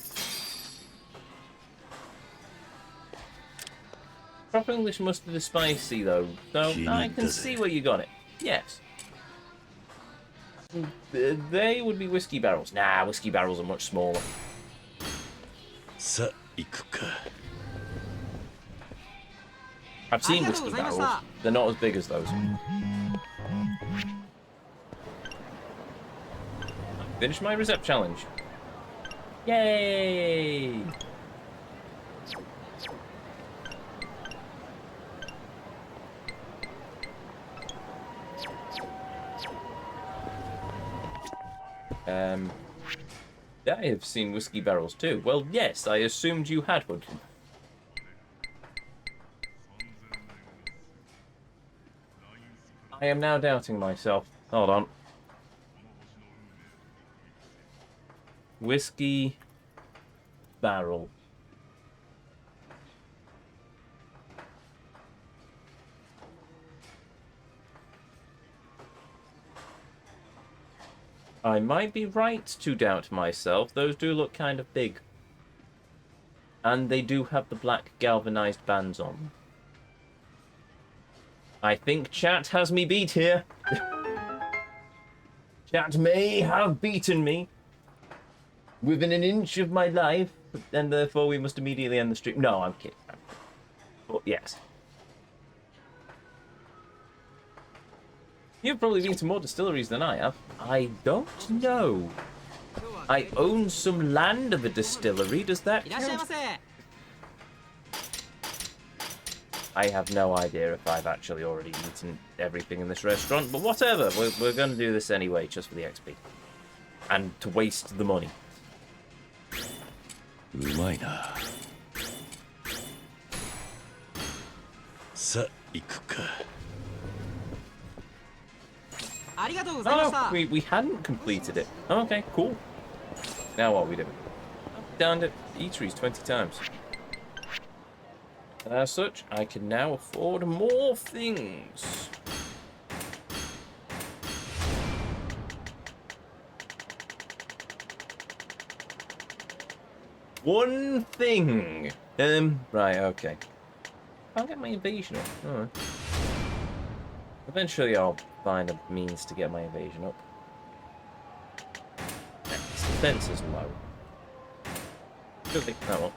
Proper English mustard is spicy though, so I can see where you got it. Yes. They would be whiskey barrels. Nah, whiskey barrels are much smaller. さあ行くか I've seen whiskey barrels. They're not as big as those. Finish my recept challenge. Yay! I have seen whiskey barrels too. Well, yes, I assumed you had one. I am now doubting myself. Hold on. Whiskey barrel. I might be right to doubt myself. Those do look kind of big. And they do have the black galvanized bands on them. I think chat has me beat here. Chat may have beaten me within an inch of my life, and therefore we must immediately end the stream. No, I'm kidding. But yes. You've probably been to more distilleries than I have. I don't know. I own some land of a distillery. Does that count? I have no idea if I've actually already eaten everything in this restaurant, but whatever. We're going to do this anyway, just for the XP. And to waste the money. うまいなさあ行くか Oh, we hadn't completed it. Okay, cool. Now what are we doing? Down at eateries 20 times. As such, I can now afford more things. One thing. Right, okay. I'll get my evasion up. Alright. Eventually I'll find a means to get my evasion up. Its defense is low. Should be. Oh well.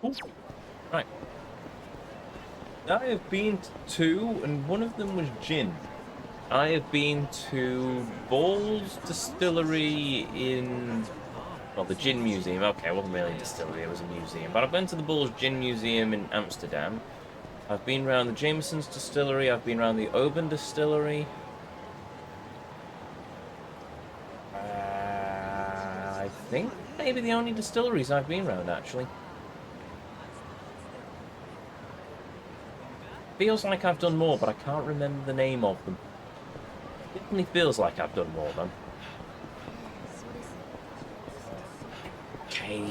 Ooh. Right. I have been to two, and one of them was gin. I have been to Ball's Distillery in... Well, the Gin Museum. Okay, it wasn't really a distillery, it was a museum. But I've been to the Ball's Gin Museum in Amsterdam. I've been around the Jameson's Distillery. I've been around the Oban Distillery. I think maybe the only distilleries I've been around, actually. Feels like I've done more, but I can't remember the name of them. Definitely feels like I've done more, though. Okay,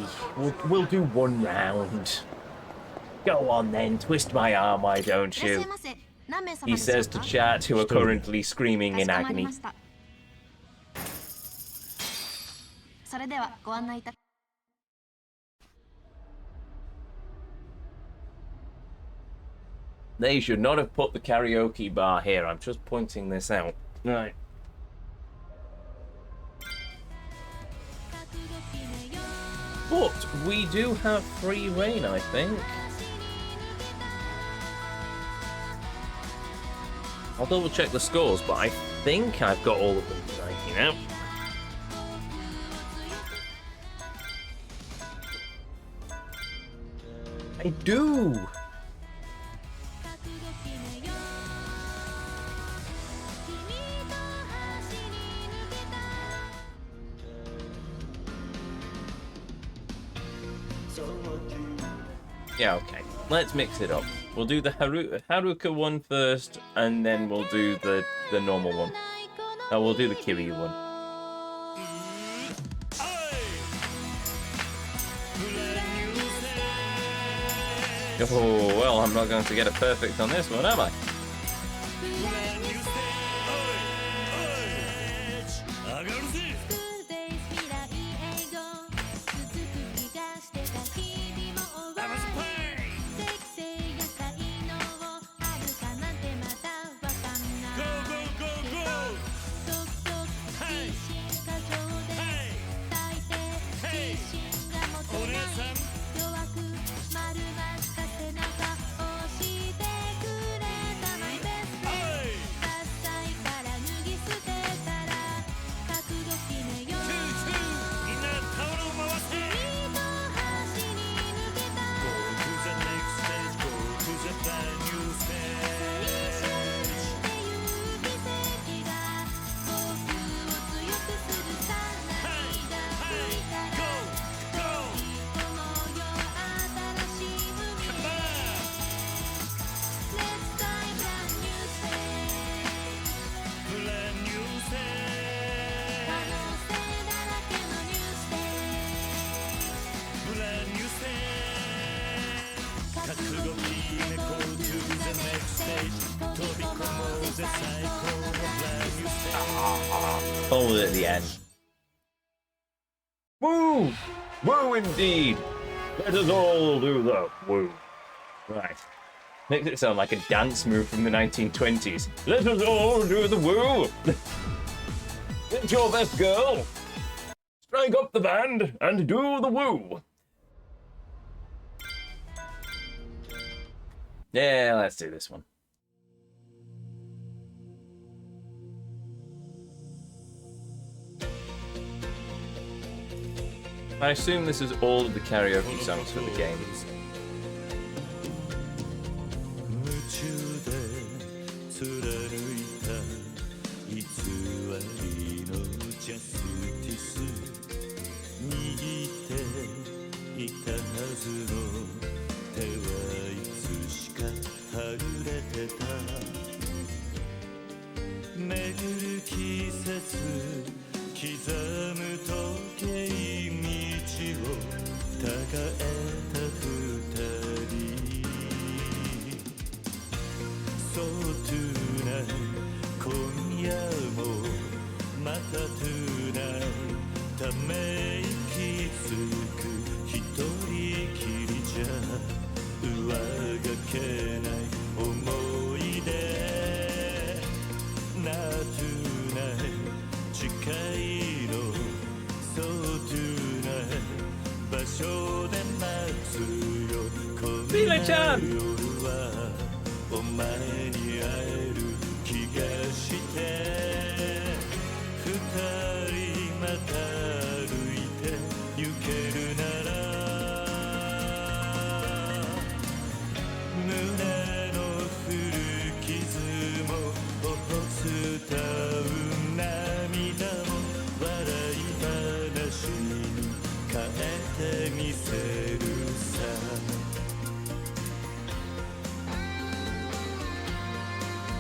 we'll do one round. Go on then, twist my arm, why don't you? He says to chat, who are currently screaming in agony. They should not have put the karaoke bar here. I'm just pointing this out. Right. But we do have free reign, I think. I'll double check the scores, but I think I've got all of them right, you know. I do! Yeah, okay. Let's mix it up. We'll do the Haruka one first, and then we'll do the normal one. Oh, we'll do the Kiryu one. Oh, well, I'm not going to get it perfect on this one, am I? call it at the end. Woo! Woo indeed! Let us all do the woo. Right. Makes it sound like a dance move from the 1920s. Let us all do the woo! It's your best, girl! Strike up the band and do the woo! Yeah, let's do this one. I assume this is all of the karaoke songs for the game.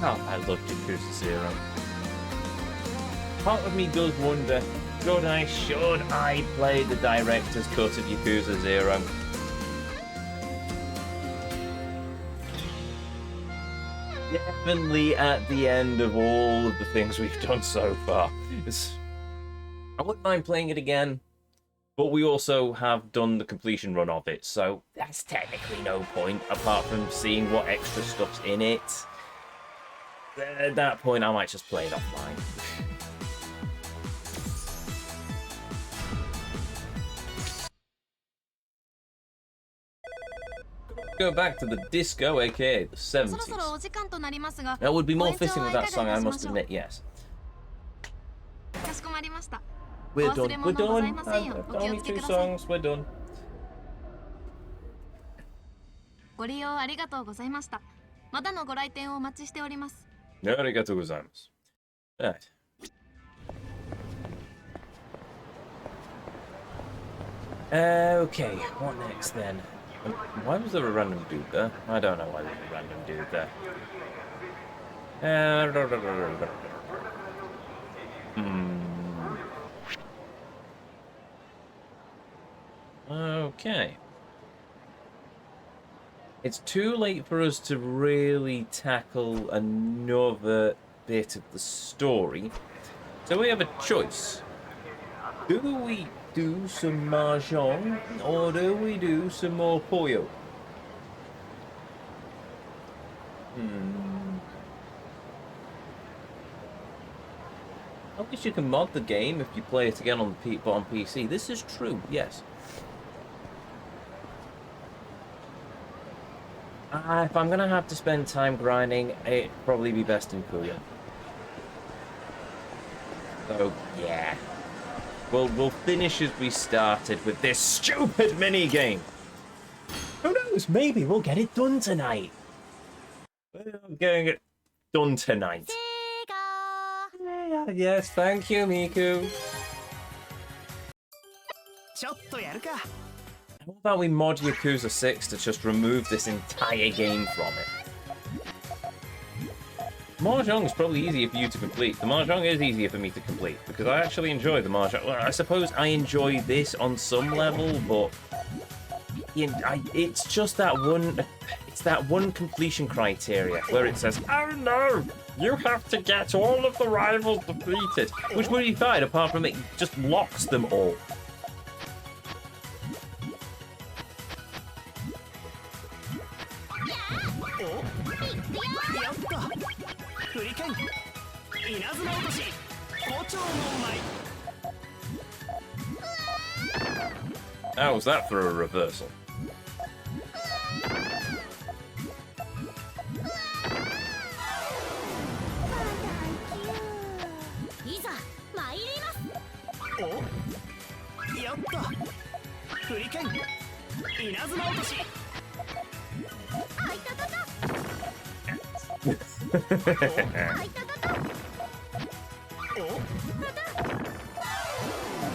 Oh, I love Yakuza 0. Part of me does wonder, should I play the director's cut of Yakuza 0? Definitely at the end of all of the things we've done so far. I wouldn't mind playing it again, but we also have done the completion run of it, so that's technically no point, apart from seeing what extra stuff's in it. At that point, I might just play it offline. Go back to the disco, aka the 70s. That would be more fitting with that song, I must admit, yes. We're done. We're done. Only 2 songs. We're done. ご利用ありがとうございました。またのご来店をお待ちしております。ありがとうございます。Right. Okay, what next then? Why was there a random dude there? I don't know why there's a random dude there. Okay. It's too late for us to really tackle another bit of the story. So we have a choice. Do we do some mahjong, or do we do some more Puyo? I guess you can mod the game if you play it again on the on PC. This is true, yes. If I'm gonna have to spend time grinding, it'd probably be best in Puyo. So yeah, we'll finish as we started with this stupid mini game. Who knows? Maybe we'll get it done tonight. We're getting it done tonight. Yes, thank you, Miku. How about we mod Yakuza 6 to just remove this entire game from it? Mahjong is probably easier for you to complete. The Mahjong is easier for me to complete, because I actually enjoy the Mahjong. Well, I suppose I enjoy this on some level, but it's just that one. It's that one completion criteria where it says, "Oh no, you have to get all of the rivals defeated," which would be fine, apart from it just locks them all. How was that for a reversal?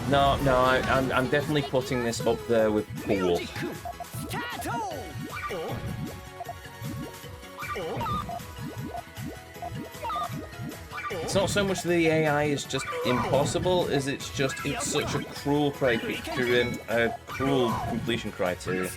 No, I'm definitely putting this up there with Pool. It's not so much the AI is just impossible, as it's such a cruel cruel completion criteria.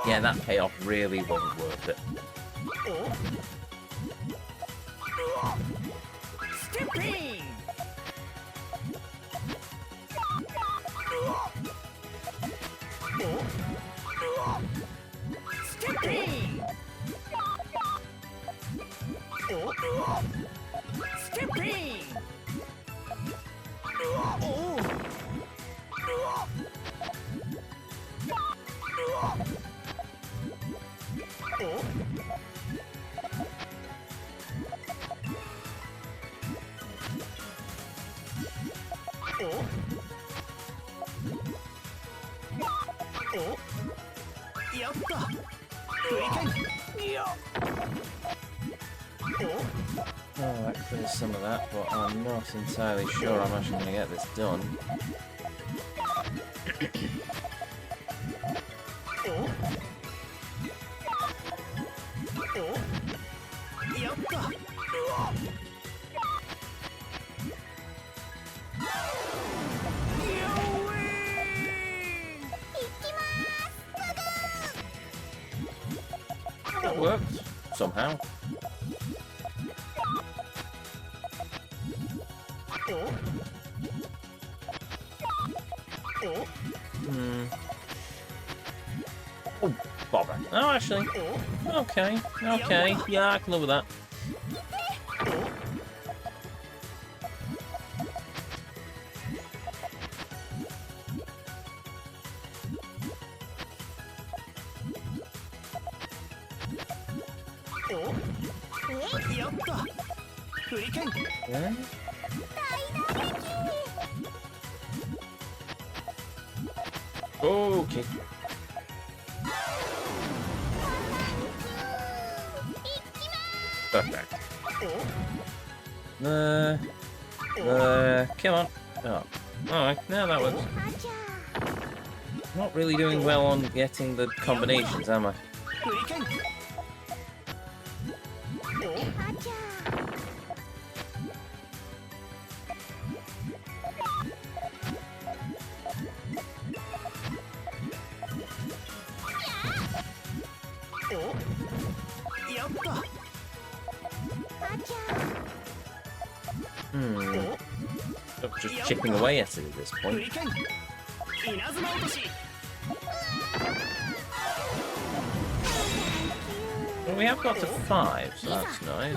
Yeah, that payoff really wasn't worth it. Oh, that clears some of that, but I'm not entirely sure I'm actually going to get this done. That worked, somehow. Oh, bother. Oh, actually. Okay, yeah, I can live with that. Yeah. Okay. Perfect. Come on. Oh. Alright, now that works. Not really doing well on getting the combinations, am I? Just chipping away at it at this point. Well, we have got to 5, so that's nice.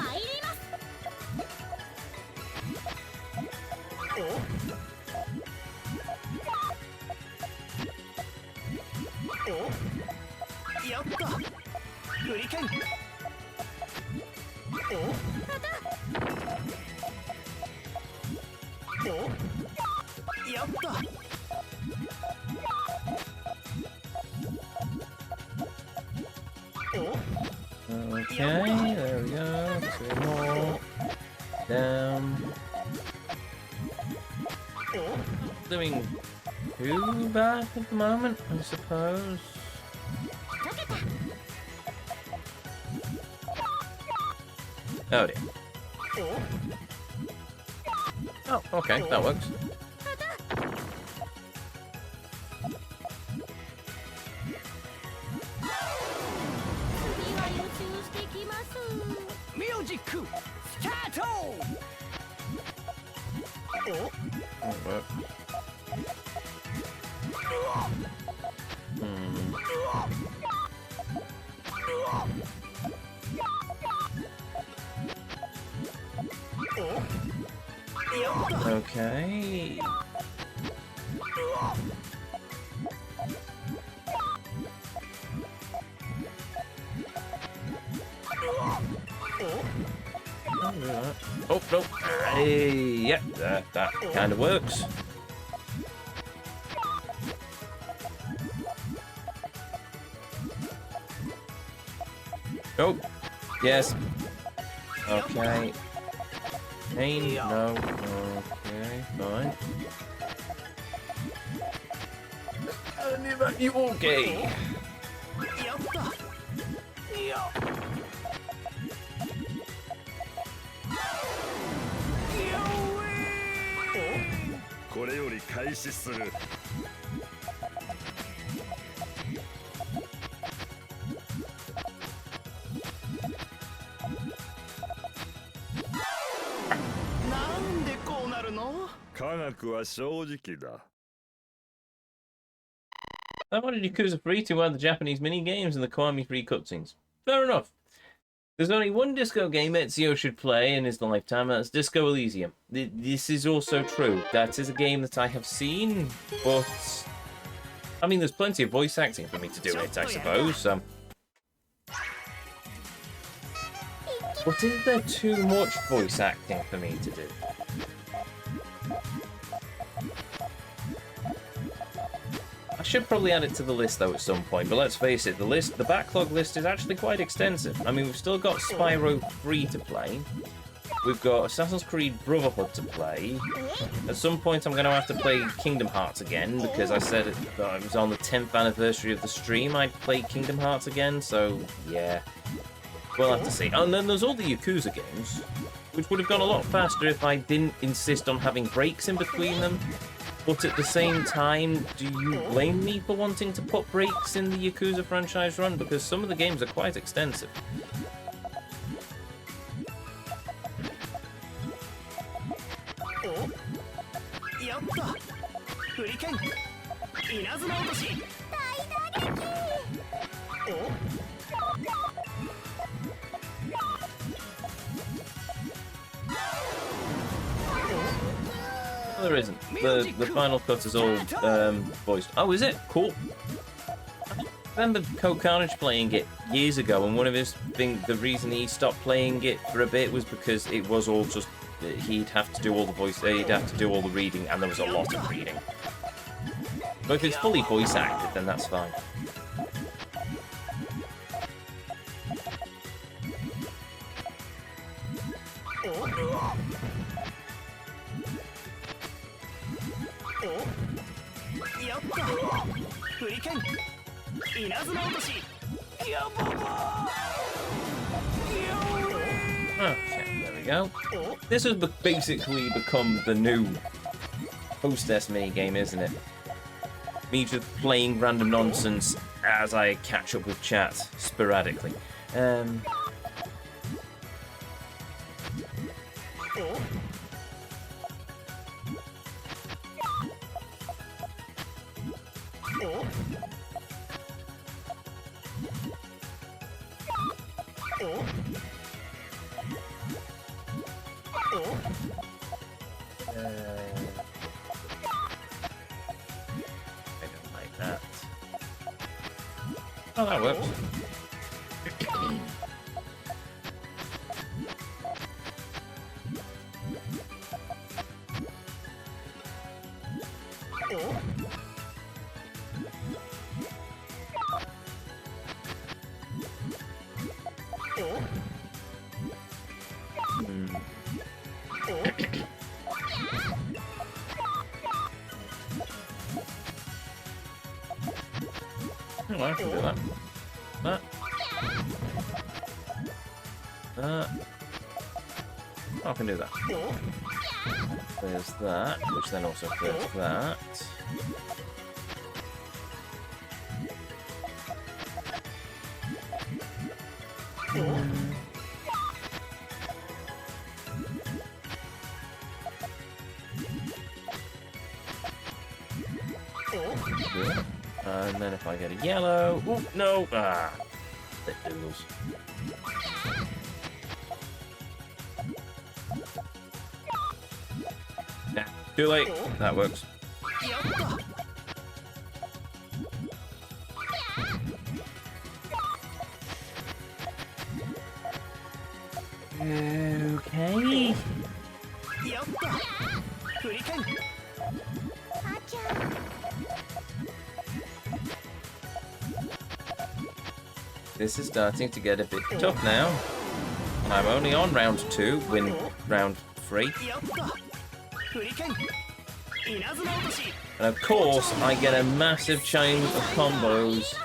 Okay, there we go. 2 more. Down. Doing too bad at the moment, I suppose. Oh dear. Oh, okay, that works. Won't work. Okay. Oh, no. Hey, yeah, that kind of works. Oh, yes. Okay. Pain, no. Okay, fine. You okay? I wanted Yakuza 3 to add the Japanese mini-games and the Kiwami-free cutscenes. Fair enough. There's only one disco game Ezio should play in his lifetime, and that's Disco Elysium. This is also true. That is a game that I have seen, but... I mean, there's plenty of voice acting for me to do it, I suppose. But is there too much voice acting for me to do? I should probably add it to the list though at some point, but let's face it, the backlog list is actually quite extensive. I mean, we've still got Spyro 3 to play. We've got Assassin's Creed Brotherhood to play. At some point I'm going to have to play Kingdom Hearts again, because I said that it was on the 10th anniversary of the stream I'd play Kingdom Hearts again, so yeah. We'll have to see. Oh, and then there's all the Yakuza games, which would have gone a lot faster if I didn't insist on having breaks in between them. But at the same time, do you blame me for wanting to put breaks in the Yakuza franchise run? Because some of the games are quite extensive. No, there isn't. The final cut is all voiced. Oh, is it? Cool. I remember Code Carnage playing it years ago, and one of his the reason he stopped playing it for a bit was because it was all just he'd have to do all the voice, he'd have to do all the reading, and there was a lot of reading. But if it's fully voice acted, then that's fine. Okay, there we go. This has basically become the new hostess minigame, isn't it? Me just playing random nonsense as I catch up with chat sporadically. I don't like that. Oh, that works. Oh, I can do that. That. That. Oh, I can do that. There's that, which then also clears that. And then if I get a yellow... Oh, no! Ah! Bit doodles. Nah, too late. That works. Okay. This is starting to get a bit tough now. I'm only on round 2, win round 3. And of course, I get a massive chain of combos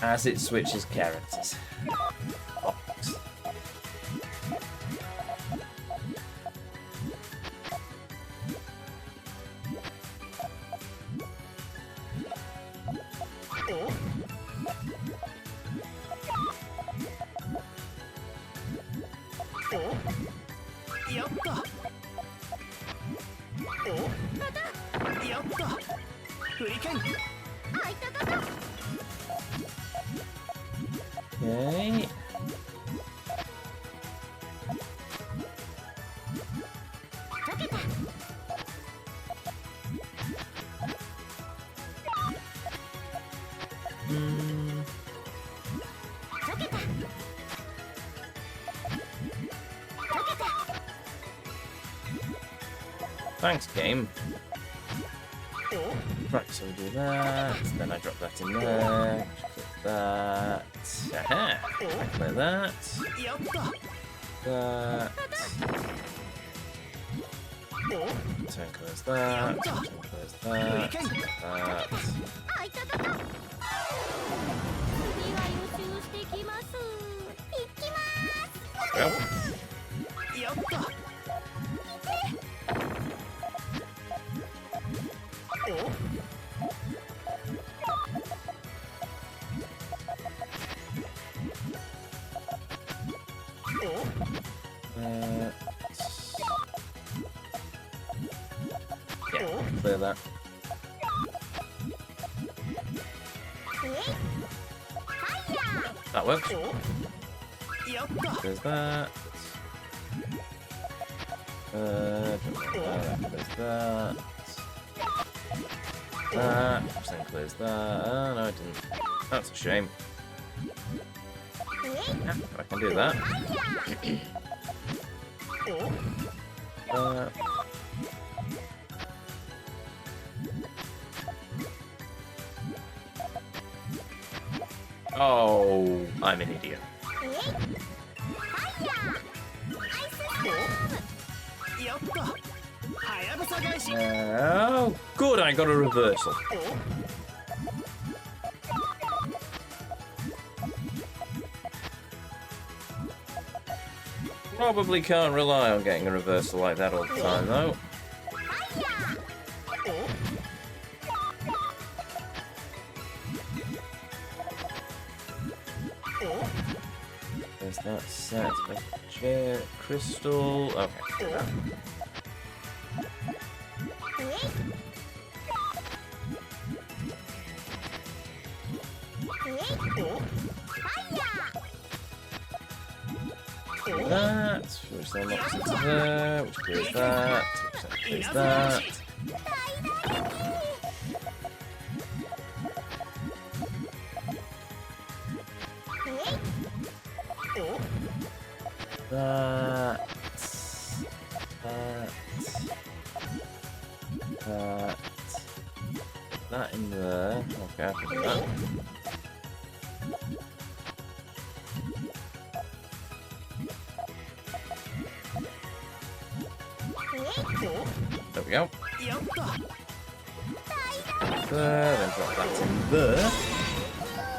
as it switches characters. Okay. Thanks, game. Right, so we do that, then I drop that in there, click that, aha, I clear that, turn clears that, turn clears that, well. Yeah, clear that. That works. There's that. There's that. Which then clears that. Oh, no, it didn't. That's a shame. Yeah, but I can do that. Oh, I'm an idiot. Oh, good, I got a reversal. Probably can't rely on getting a reversal like that all the time, though. There's that set. Chair, crystal. Okay. That, which then locks into there, which clears that, which then clears that. That in there. Okay, I can do that. we go. There, then drop that in there.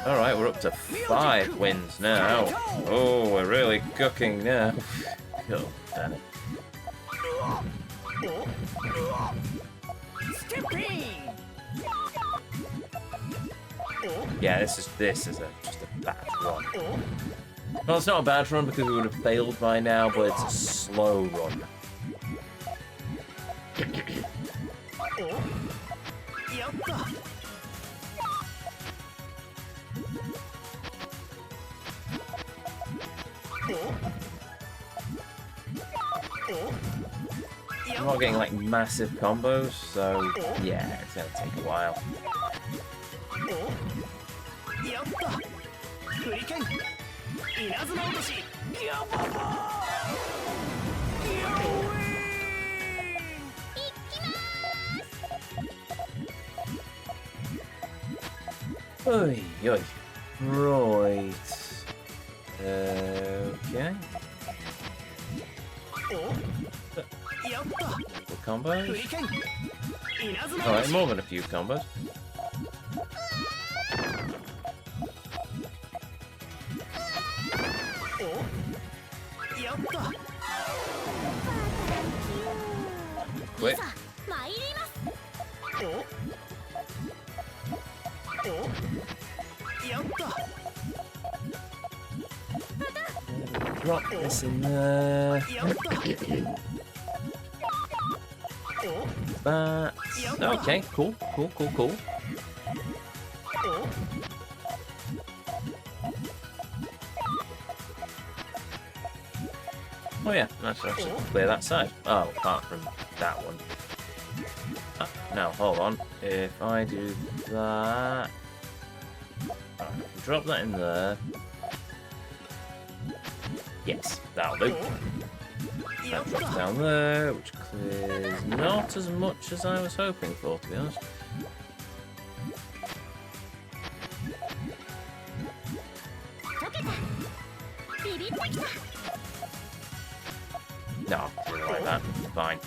Alright, we're up to 5 wins now. Oh, we're really cooking now. Oh, damn it. Yeah, this is just a bad run. Well, it's not a bad run because we would have failed by now, but it's a slow run. I'm not getting like massive combos, so yeah, it's gonna take a while. Oy, oy. Right. Okay. Combos? Alright, more than a few combos. Quick. Drop this in there. That. Okay, cool. Oh yeah, that's actually clear that side. Oh, apart from that one. Now, hold on. If I do that... Alright, drop that in there. Yes, that'll do. That drops down there, which clears not as much as I was hoping for, to be honest. No, something like that. Fine.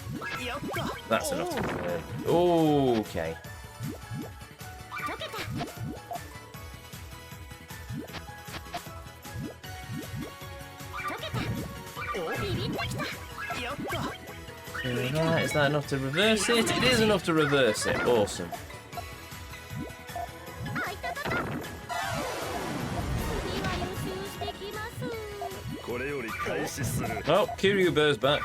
That's enough to clear. Okay. Is that enough to reverse it? It is enough to reverse it. Awesome. Oh, Kiryu bears back.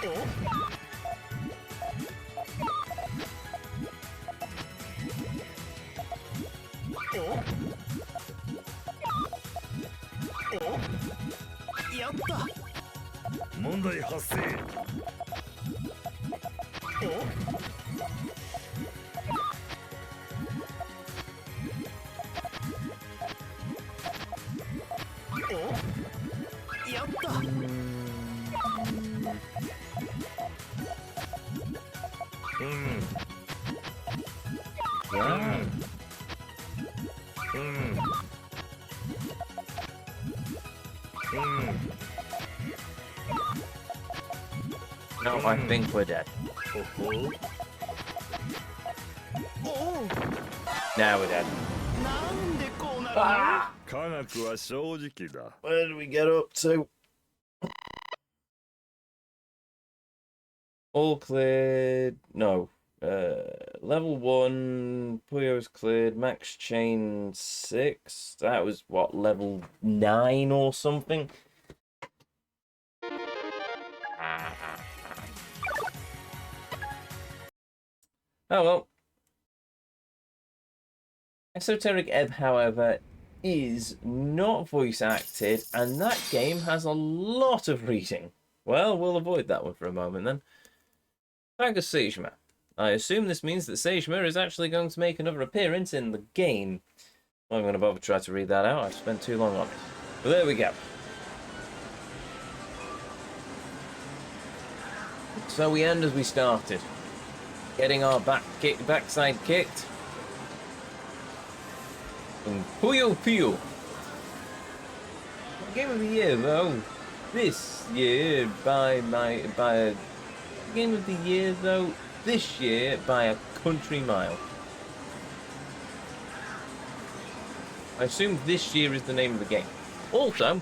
No, I think we're dead. Now we're dead. Ah! Where do we get up to? All cleared. No. Level 1, Puyo's cleared. Max Chain 6. That was what, level 9 or something? Oh well. Esoteric Ebb, however, is not voice acted, and that game has a lot of reading. Well, we'll avoid that one for a moment then. Back to Seijima. I assume this means that Seijima is actually going to make another appearance in the game. I'm going to bother try to read that out. I've spent too long on it. But there we go. So we end as we started. Getting our backside kicked. And Puyo Puyo. Game of the year though. This year by Game of the year though this year by a country mile. I assume this year is the name of the game. Also,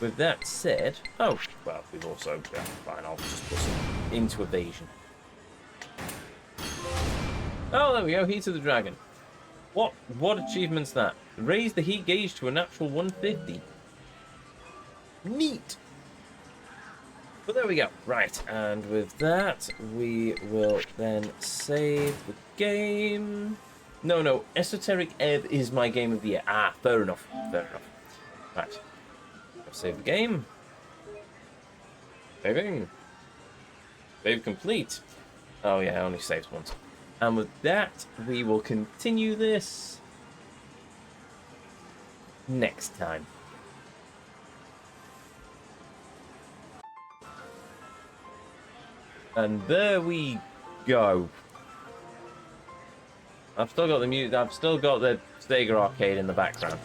with that said... Oh, well, we've also... Yeah, fine, I'll just put some into evasion. Oh, there we go, Heat of the Dragon. What achievement's that? Raise the heat gauge to a natural 150. Neat! But there we go. Right, and with that, we will then save the game. No, Esoteric Ebb is my game of the year. Ah, fair enough. Right. Save the game. Saving. Save complete. Oh yeah, I only saved once. And with that, we will continue this next time. And there we go. I've still got the music. I've still got the Sega arcade in the background.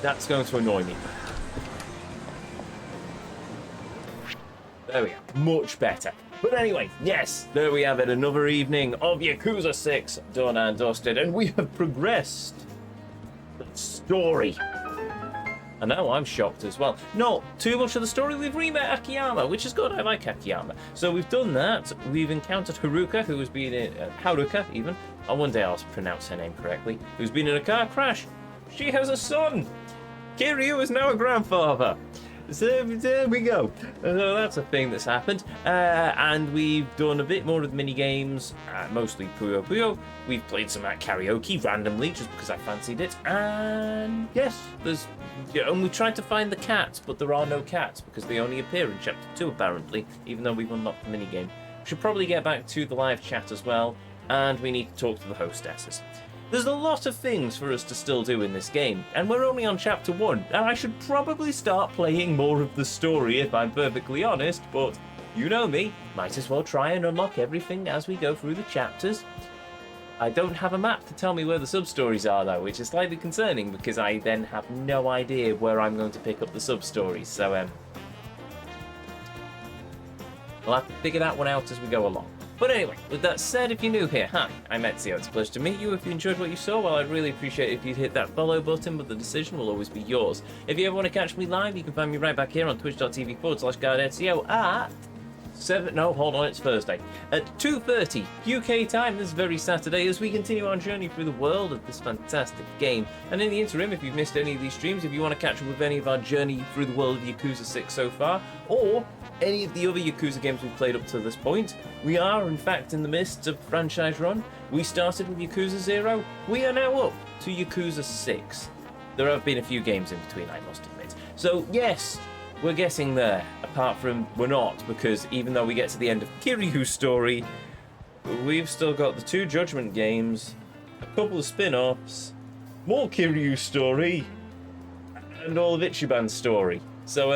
That's going to annoy me. There we go. Much better. But anyway, yes, there we have it. Another evening of Yakuza 6 done and dusted, and we have progressed the story. And now I'm shocked as well. Not too much of the story. We've re-met Akiyama, which is good. I like Akiyama. So we've done that. We've encountered Haruka, who has been in... Haruka, even. Oh, one day I'll pronounce her name correctly. Who's been in a car crash. She has a son. Kiryu is now a grandfather. So there we go. So that's a thing that's happened. And we've done a bit more of the mini-games, mostly Puyo Puyo. We've played some at karaoke randomly, just because I fancied it. And yes, and we tried to find the cats, but there are no cats, because they only appear in Chapter 2, apparently, even though we've unlocked the mini-game. We should probably get back to the live chat as well, and we need to talk to the hostesses. There's a lot of things for us to still do in this game, and we're only on Chapter 1, and I should probably start playing more of the story if I'm perfectly honest, but you know me, might as well try and unlock everything as we go through the chapters. I don't have a map to tell me where the sub-stories are though, which is slightly concerning because I then have no idea where I'm going to pick up the sub-stories, so I'll have to figure that one out as we go along. But anyway, with that said, if you're new here, hi, I'm Ezio. It's a pleasure to meet you. If you enjoyed what you saw, well, I'd really appreciate it if you'd hit that follow button, but the decision will always be yours. If you ever want to catch me live, you can find me right back here on twitch.tv/GuardEzio at 7... No, hold on, it's Thursday. At 2:30 UK time this very Saturday as we continue our journey through the world of this fantastic game. And in the interim, if you've missed any of these streams, if you want to catch up with any of our journey through the world of Yakuza 6 so far, or any of the other Yakuza games we've played up to this point, we are in fact in the midst of franchise run. We started with Yakuza 0, we are now up to Yakuza 6. There have been a few games in between, I must admit. So yes, we're getting there, apart from we're not, because even though we get to the end of Kiryu's story, we've still got the 2 Judgment games, a couple of spin-offs, more Kiryu's story, and all of Ichiban's story. So,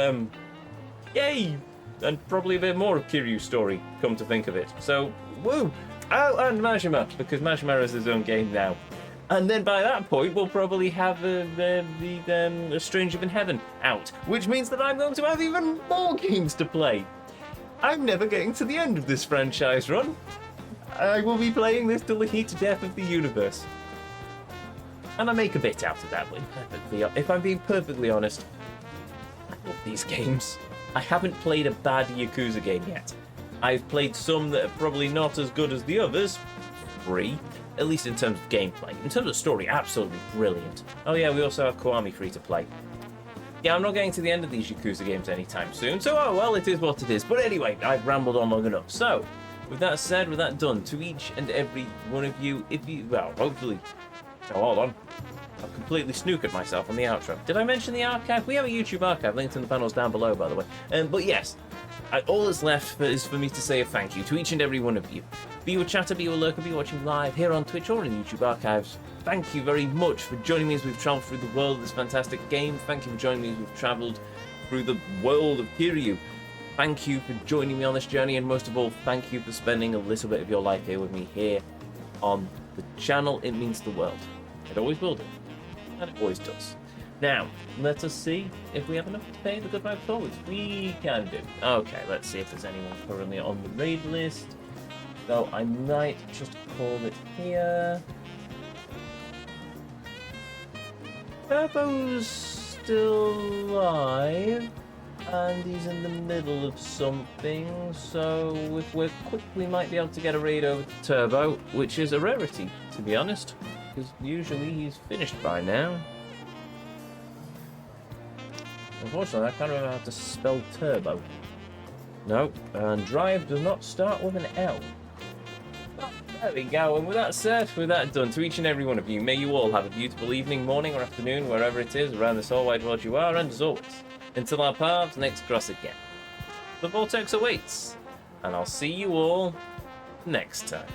yay! And probably a bit more of Kiryu's story, come to think of it. So, woo! Oh, and Majima, because Majima is his own game now. And then by that point, we'll probably have the Stranger in Heaven out, which means that I'm going to have even more games to play. I'm never getting to the end of this franchise run. I will be playing this till the heat death of the universe. And I make a bit out of that, if I'm being perfectly honest. I love these games. I haven't played a bad Yakuza game yet. I've played some that are probably not as good as the others. Free. At least in terms of gameplay. In terms of story, absolutely brilliant. Oh yeah, we also have Kiwami free to play. Yeah, I'm not getting to the end of these Yakuza games anytime soon, so oh well, it is what it is. But anyway, I've rambled on long enough. So, with that said, with that done, to each and every one of you, if you, well, hopefully... Oh, hold on. I've completely snookered myself on the outro. Did I mention the archive? We have a YouTube archive linked in the panels down below, by the way. But yes, all that's left is for me to say a thank you to each and every one of you. Be you a chatter, be you a lurker, be you watching live here on Twitch or in the YouTube archives. Thank you very much for joining me as we've travelled through the world of this fantastic game. Thank you for joining me as we've travelled through the world of Kiryu. Thank you for joining me on this journey, and most of all, thank you for spending a little bit of your life here with me here on the channel. It means the world. It always will do. And it always does. Now, let us see if we have enough to pay the good vibe forwards. We can do. Okay, let's see if there's anyone currently on the raid list. So I might just call it here. Turbo's still alive, and he's in the middle of something, so if we're quick, we might be able to get a raid over to Turbo, which is a rarity, to be honest, because usually he's finished by now. Unfortunately, I can't remember how to spell Turbo. No, and Drive does not start with an L. Oh, there we go, and with that said, with that done, to each and every one of you, may you all have a beautiful evening, morning, or afternoon, wherever it is around this whole wide world you are, and as always, until our paths next cross again, the Vortex awaits, and I'll see you all next time.